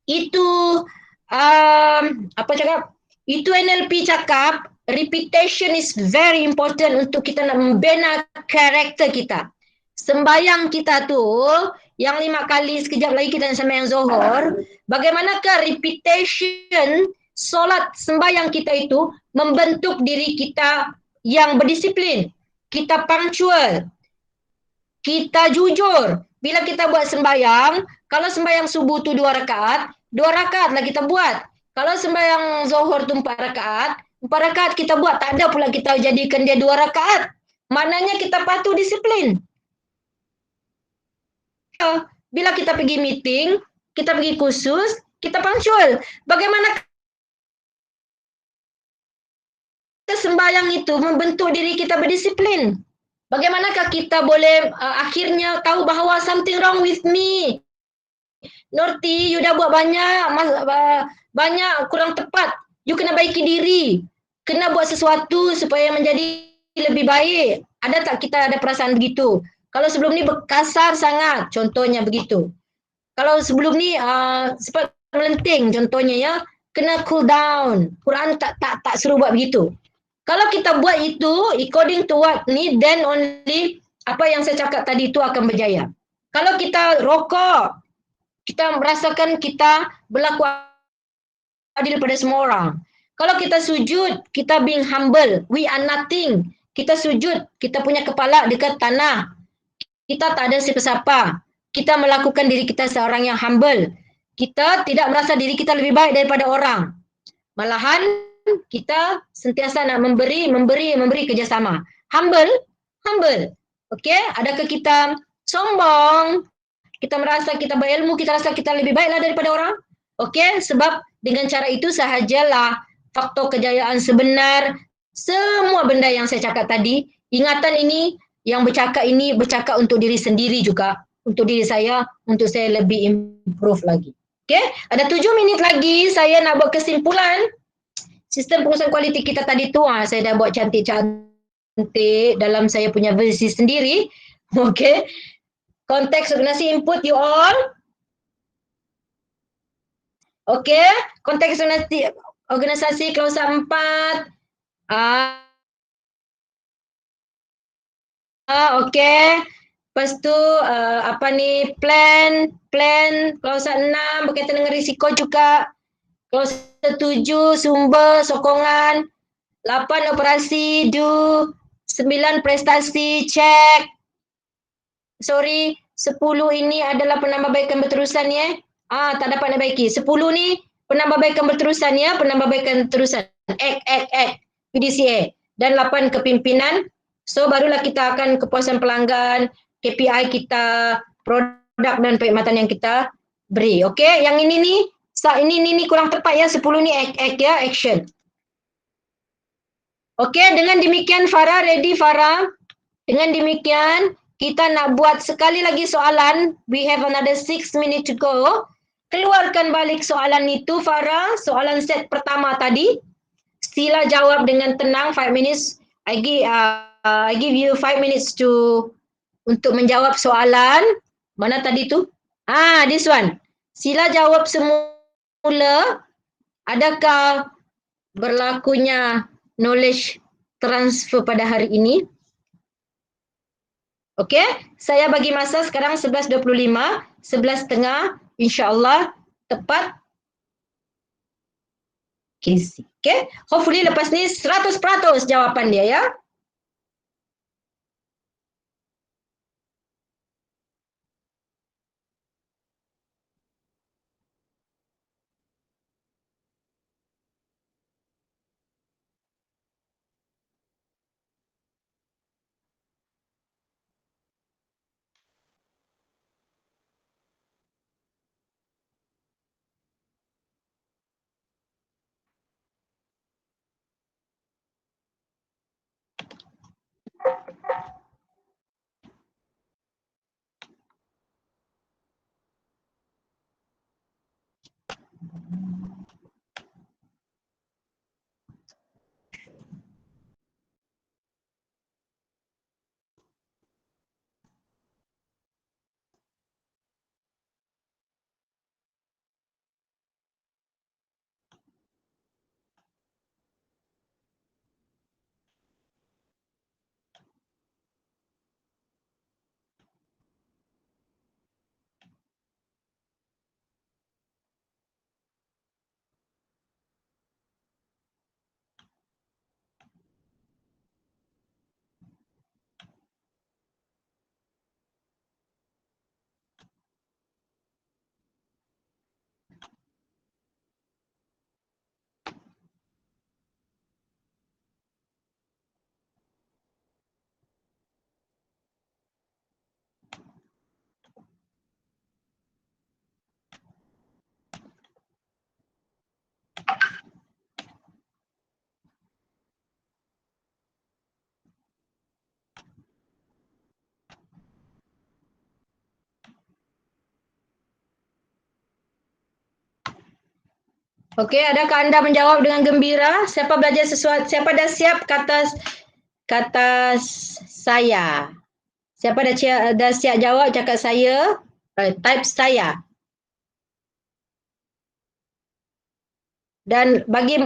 Itu, apa cakap? Itu NLP cakap, repetition is very important untuk kita nak membina karakter kita. Sembayang kita tu, yang 5 kali, sekejap lagi kita nak sembahyang Zohor, bagaimanakah repetition solat sembahyang kita itu membentuk diri kita yang berdisiplin, kita punctual, kita jujur. Bila kita buat sembahyang, kalau sembahyang subuh tu 2 rakaat lah kita buat. Kalau sembahyang Zohor tu 4 rakaat, 4 rakaat kita buat. Tak ada pula kita jadikan dia 2 rakaat. Maknanya kita patuh disiplin. Bila kita pergi meeting, kita pergi kursus, kita punctual. Bagaimana sembahyang itu membentuk diri kita berdisiplin? Bagaimanakah kita boleh akhirnya tahu bahawa something wrong with me? Norti, you dah buat banyak kurang tepat. You kena baiki diri. Kena buat sesuatu supaya menjadi lebih baik. Ada tak kita ada perasaan begitu? Kalau sebelum ni berkasar sangat, contohnya begitu. Kalau sebelum ni sempat melenting, contohnya ya, kena cool down. Quran tak suruh buat begitu. Kalau kita buat itu according to what ni, then only apa yang saya cakap tadi itu akan berjaya. Kalau kita rokok, kita merasakan kita berlaku adil pada semua orang. Kalau kita sujud, kita being humble. We are nothing. Kita sujud, kita punya kepala dekat tanah. Kita tak ada siapa-siapa. Kita melakukan diri kita seorang yang humble. Kita tidak merasa diri kita lebih baik daripada orang. Malahan kita sentiasa nak memberi kerjasama. Humble. Okey, adakah kita sombong? Kita merasa kita berilmu, kita rasa kita lebih baiklah daripada orang? Okey, sebab dengan cara itu sahajalah faktor kejayaan sebenar semua benda yang saya cakap tadi, ingatan ini yang bercakap ini bercakap untuk diri sendiri juga, untuk diri saya, untuk saya lebih improve lagi. Okey, ada 7 minit lagi saya nak buat kesimpulan. Sistem pengurusan kualiti kita tadi tu, saya dah buat cantik-cantik dalam saya punya versi sendiri. Okey. Konteks organisasi input you all. Okey, konteks organisasi klausa 4. Okey. Lepas tu apa ni, plan klausa 6 berkaitan dengan risiko juga. Klausa 7 sumber sokongan, 8 operasi do, 9 prestasi check. Sorry, 10 ini adalah penambahbaikan berterusan ya. Tak dapat nak baiki. 10 ni penambahbaikan berterusan ya, penambahbaikan terusan. Act. PDCA. Dan 8 kepimpinan. So barulah kita akan kepuasan pelanggan, KPI kita, produk dan perkhidmatan yang kita beri. Okey, yang ini ni kurang tepat ya. 10 ni act ya, action. Okey, dengan demikian Farah, ready Farah? Dengan demikian, kita nak buat sekali lagi soalan. We have another 6 minutes to go. Keluarkan balik soalan itu, Farah. Soalan set pertama tadi. Sila jawab dengan tenang, 5 minutes. I give you 5 minutes untuk menjawab soalan. Mana tadi tu? This one. Sila jawab semula. Adakah berlakunya knowledge transfer pada hari ini? Okey, saya bagi masa sekarang 11.25, 11.30, insya-Allah tepat. Okey, hopefully lepas ni 100% jawapan dia ya. Okey, adakah anda menjawab dengan gembira? Siapa belajar sesuatu? Siapa dah siap kata saya? Siapa dah siap jawab cakap saya? Type saya. Dan bagi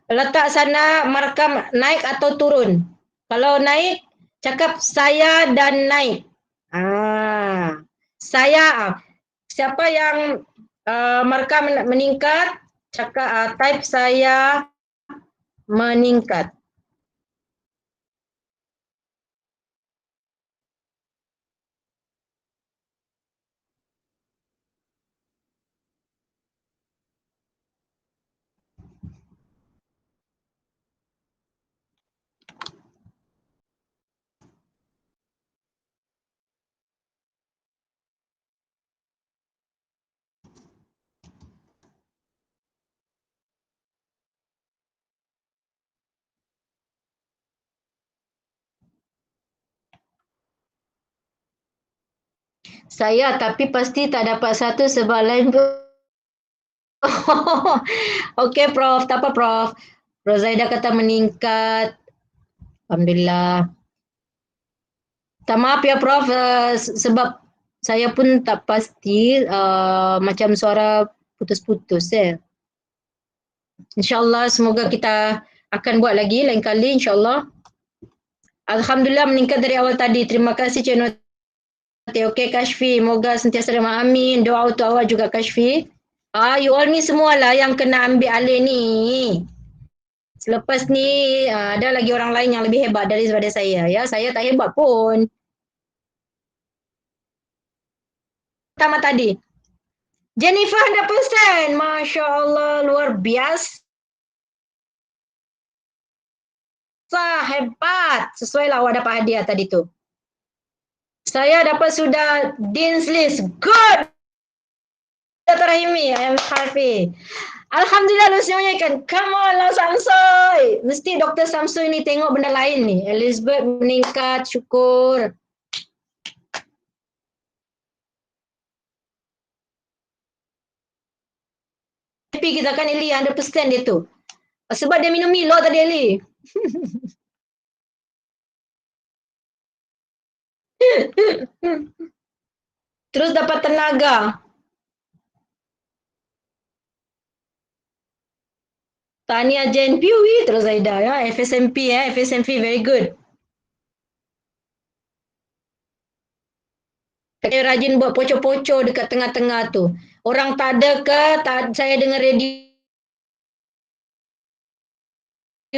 letak sana markah naik atau turun. Kalau naik, cakap saya dan naik. Saya. Siapa yang markah meningkat, cakap type saya meningkat. Saya tapi pasti tak dapat satu sebab lain pun. Okey Prof, tak apa Prof. Prof Zaidah kata meningkat. Alhamdulillah. Tak maaf ya Prof, sebab saya pun tak pasti macam suara putus-putus. InsyaAllah semoga kita akan buat lagi lain kali insyaAllah. Alhamdulillah meningkat dari awal tadi. Terima kasih Cik Nur. Okey Kashfi, moga sentiasa dalam amin. Doa untuk awak juga Kashfi. You all ni semualah yang kena ambil alih ni. Selepas ni ada lagi orang lain yang lebih hebat daripada saya. Ya, saya tak hebat pun. Pertama tadi. Jennifer 100%. Masya Allah, luar biasa. Hebat. Sesuai lah awak dapat hadiah tadi tu. Saya dapat sudah Dean's List. Good. Dr. Rahimi, I am happy. Alhamdulillah lu semuanya kan. Come on lah Samsoy. Mesti Dr. Samsoy ni tengok benda lain ni. Elizabeth meningkat, syukur. Happy kita kan Eli 100% dia tu. Sebab dia minum Milo tadi Eli. Terus dapat tenaga. Tania Jen Piwi terus Zaida ya. FSMP FSMP very good. Saya rajin buat pocok-pocok dekat tengah-tengah tu. Orang tak ada ke, saya dengar radio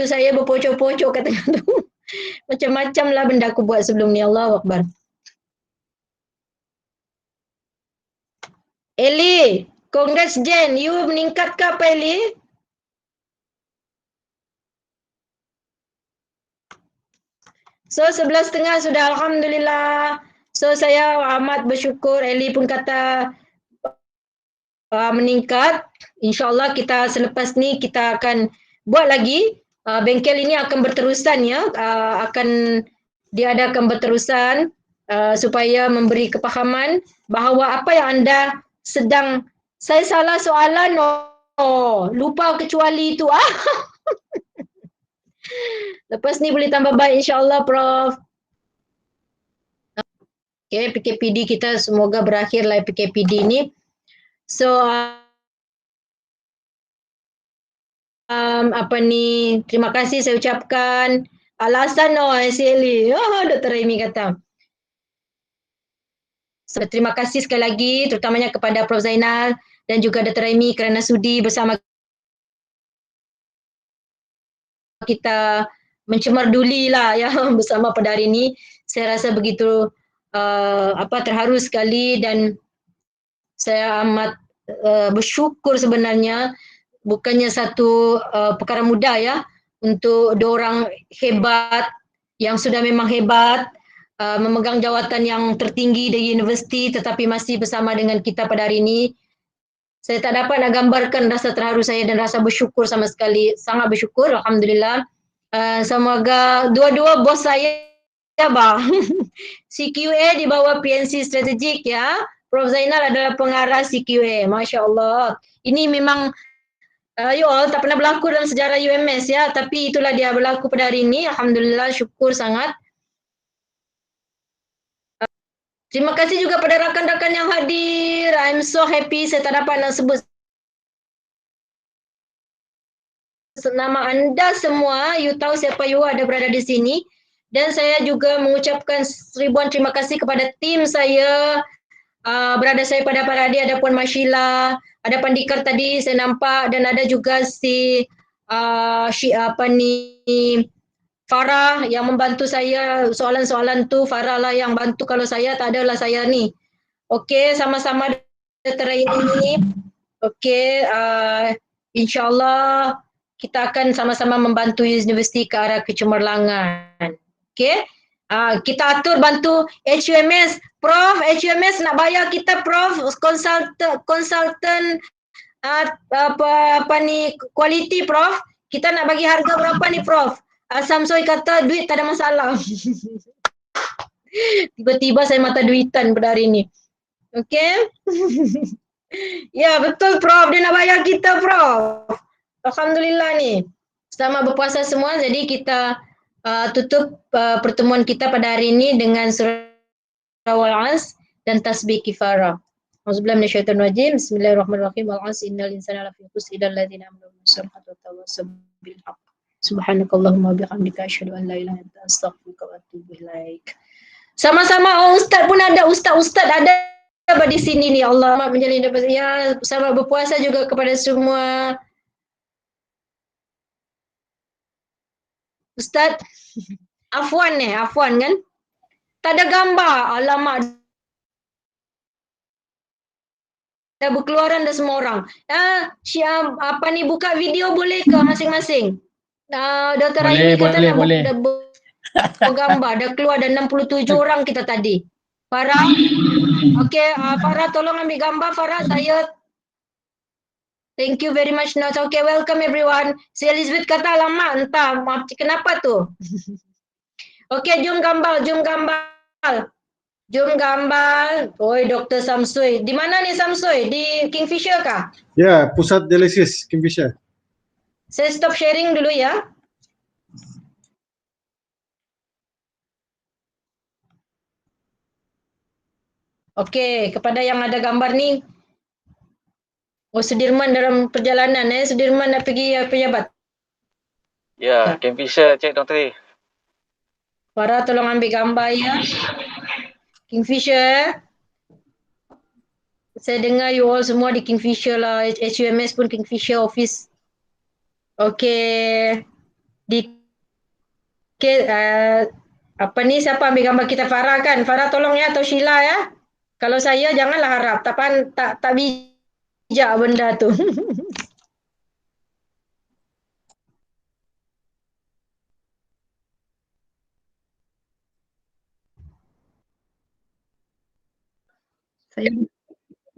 saya berpocok-pocok kat tengah tu. Macam-macam lah benda aku buat sebelum ni. Allahu Akbar. Eli, congrats Jen. You meningkat ke apa Eli? So 11.30 sudah Alhamdulillah. So saya amat bersyukur. Eli pun kata meningkat. InsyaAllah kita selepas ni kita akan buat lagi. Bengkel ini akan berterusan ya. Akan diadakan berterusan supaya memberi kepahaman bahawa apa yang anda sedang, saya salah soalan, lupa kecuali itu. Lepas ni boleh tambah baik insyaAllah Prof. Okay, PKPD kita semoga berakhirlah PKPD ni. So, apa ni, terima kasih saya ucapkan. Alasan Sally. Dr. Remy kata. So, terima kasih sekali lagi terutamanya kepada Prof. Zainal dan juga Dr. Remy kerana sudi bersama kita mencemarduli lah ya bersama pada hari ini. Saya rasa begitu terharu sekali dan saya amat bersyukur sebenarnya. Bukannya satu perkara mudah ya untuk dua orang hebat yang sudah memang hebat memegang jawatan yang tertinggi di universiti tetapi masih bersama dengan kita pada hari ini. Saya tak dapat nak gambarkan rasa terharu saya dan rasa bersyukur sama sekali. Sangat bersyukur, Alhamdulillah. Semoga dua-dua bos saya bang. CQA di bawah PNC Strategik ya. Prof Zainal adalah pengarah CQA. Masya Allah. Ini memang You all tak pernah berlaku dalam sejarah UMS ya, tapi itulah dia berlaku pada hari ini. Alhamdulillah, syukur sangat. Terima kasih juga pada rakan-rakan yang hadir. I'm so happy saya tak dapat nak sebut nama anda semua. You tahu siapa you ada berada di sini. Dan saya juga mengucapkan ribuan terima kasih kepada tim saya. Berada saya pada Paradi, ada Puan Mashila, ada Pandikar tadi saya nampak, dan ada juga si Farah yang membantu saya soalan-soalan tu. Farah lah yang bantu, kalau saya tak adalah saya ni. Okey, sama-sama terakhir ini. Okey, insyaAllah kita akan sama-sama membantu universiti ke arah kecemerlangan. Okey, kita atur bantu HUMS. Prof, HUMS nak bayar kita, Prof, konsultan kualiti, Prof. Kita nak bagi harga berapa ni, Prof? Samsoi kata duit tak ada masalah. Tiba-tiba saya mata duitan pada hari ni. Okey. Ya, betul, Prof. Dia nak bayar kita, Prof. Alhamdulillah ni. Selamat berpuasa semua. Jadi kita tutup pertemuan kita pada hari ini dengan surah Al-As dan tasbih kifarah. Auzubillahi minasyaitonir rajim. Bismillahirrahmanirrahim. Wal-'asri innal insana lafi khusr illa alladziina aamanu wa 'amilus shalihati wa tawassaw bil haqq. Subhanakallahumma wa bihamdika asyhadu an la ilaha illa anta astaghfiruka wa atubu ilaik. Sama-sama ustaz pun ada, ustaz ada di sini ni. Allah menjalin dapat ya, selamat berpuasa juga kepada semua. Ustaz Afwan Afwan kan? Tak ada gambar. Alamak. Dah berkeluaran dah semua orang. Buka video boleh ke masing-masing? Dr. Raimi kata nak bergambar. Dah keluar dah 67 orang kita tadi. Farah. Okey, Farah tolong ambil gambar, Farah. Saya thank you very much. Now, okay, welcome everyone. Si Elizabeth kata lama entah kenapa tu. Okey, jom gambar. Jom gambar. Oi, Dr. Samsui. Di mana ni Samsui? Di Kingfisher kah? Ya, pusat dialisis Kingfisher. Saya stop sharing dulu ya. Okey, kepada yang ada gambar ni. Oh, Sudirman dalam perjalanan Sudirman nak pergi pejabat. Ya, Kingfisher Cik Dr. Farah tolong ambil gambar ya. Kingfisher. Saya dengar you all semua di Kingfisher lah. HUMS pun Kingfisher office. Okey. Siapa ambil gambar kita? Farah kan? Farah tolong ya, atau Sheila ya. Kalau saya janganlah harap. Tak bijak benda tu. Saya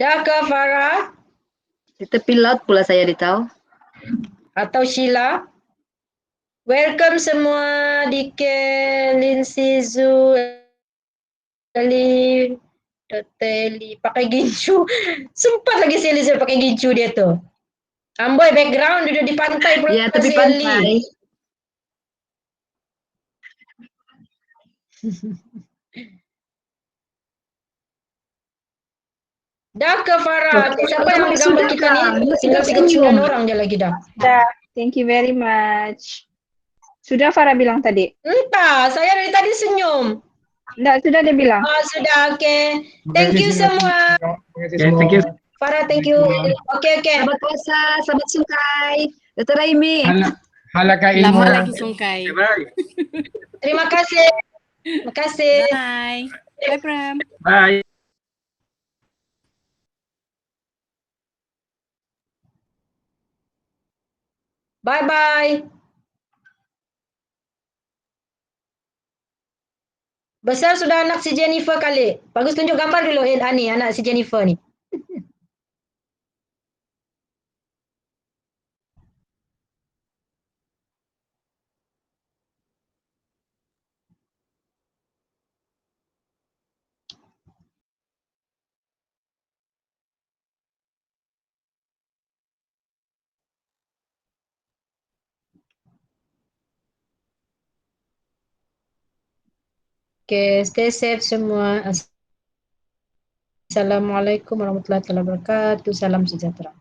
Dah ke Farah? di tepi laut pula saya ditahu. Atau Sheila? Welcome semua. Dike, Lindsay, Zu, Eli, Eli, pakai gincu. Sempat lagi si Elizabeth pakai gincu dia tu. Amboi background duduk di pantai pula. Ya, tepi si pantai. Dah ke Farah? Okey, Siapa yang ambil gambar sudah kita ni? dah. Tinggal Sudah 39 senyum. orang je lagi dah. Dah, thank you very much. Sudah Farah bilang tadi? Entah, saya dari tadi senyum. Enggak, sudah dia bilang. Sudah, okey. Thank you semua. Thank you. Farah, thank you. Okey. Selamat puasa, selamat sungkai. Dr. Raimi. Halaka ilmu. Lama lagi sungkai. Terima kasih. Terima kasih. Bye. Bye, Pram. Bye. Bye-bye. Besar sudah anak si Jennifer kali. Bagus tunjuk gambar dulu ni anak si Jennifer ni. Okay, stay safe semua. Assalamualaikum warahmatullahi wabarakatuh. Salam sejahtera.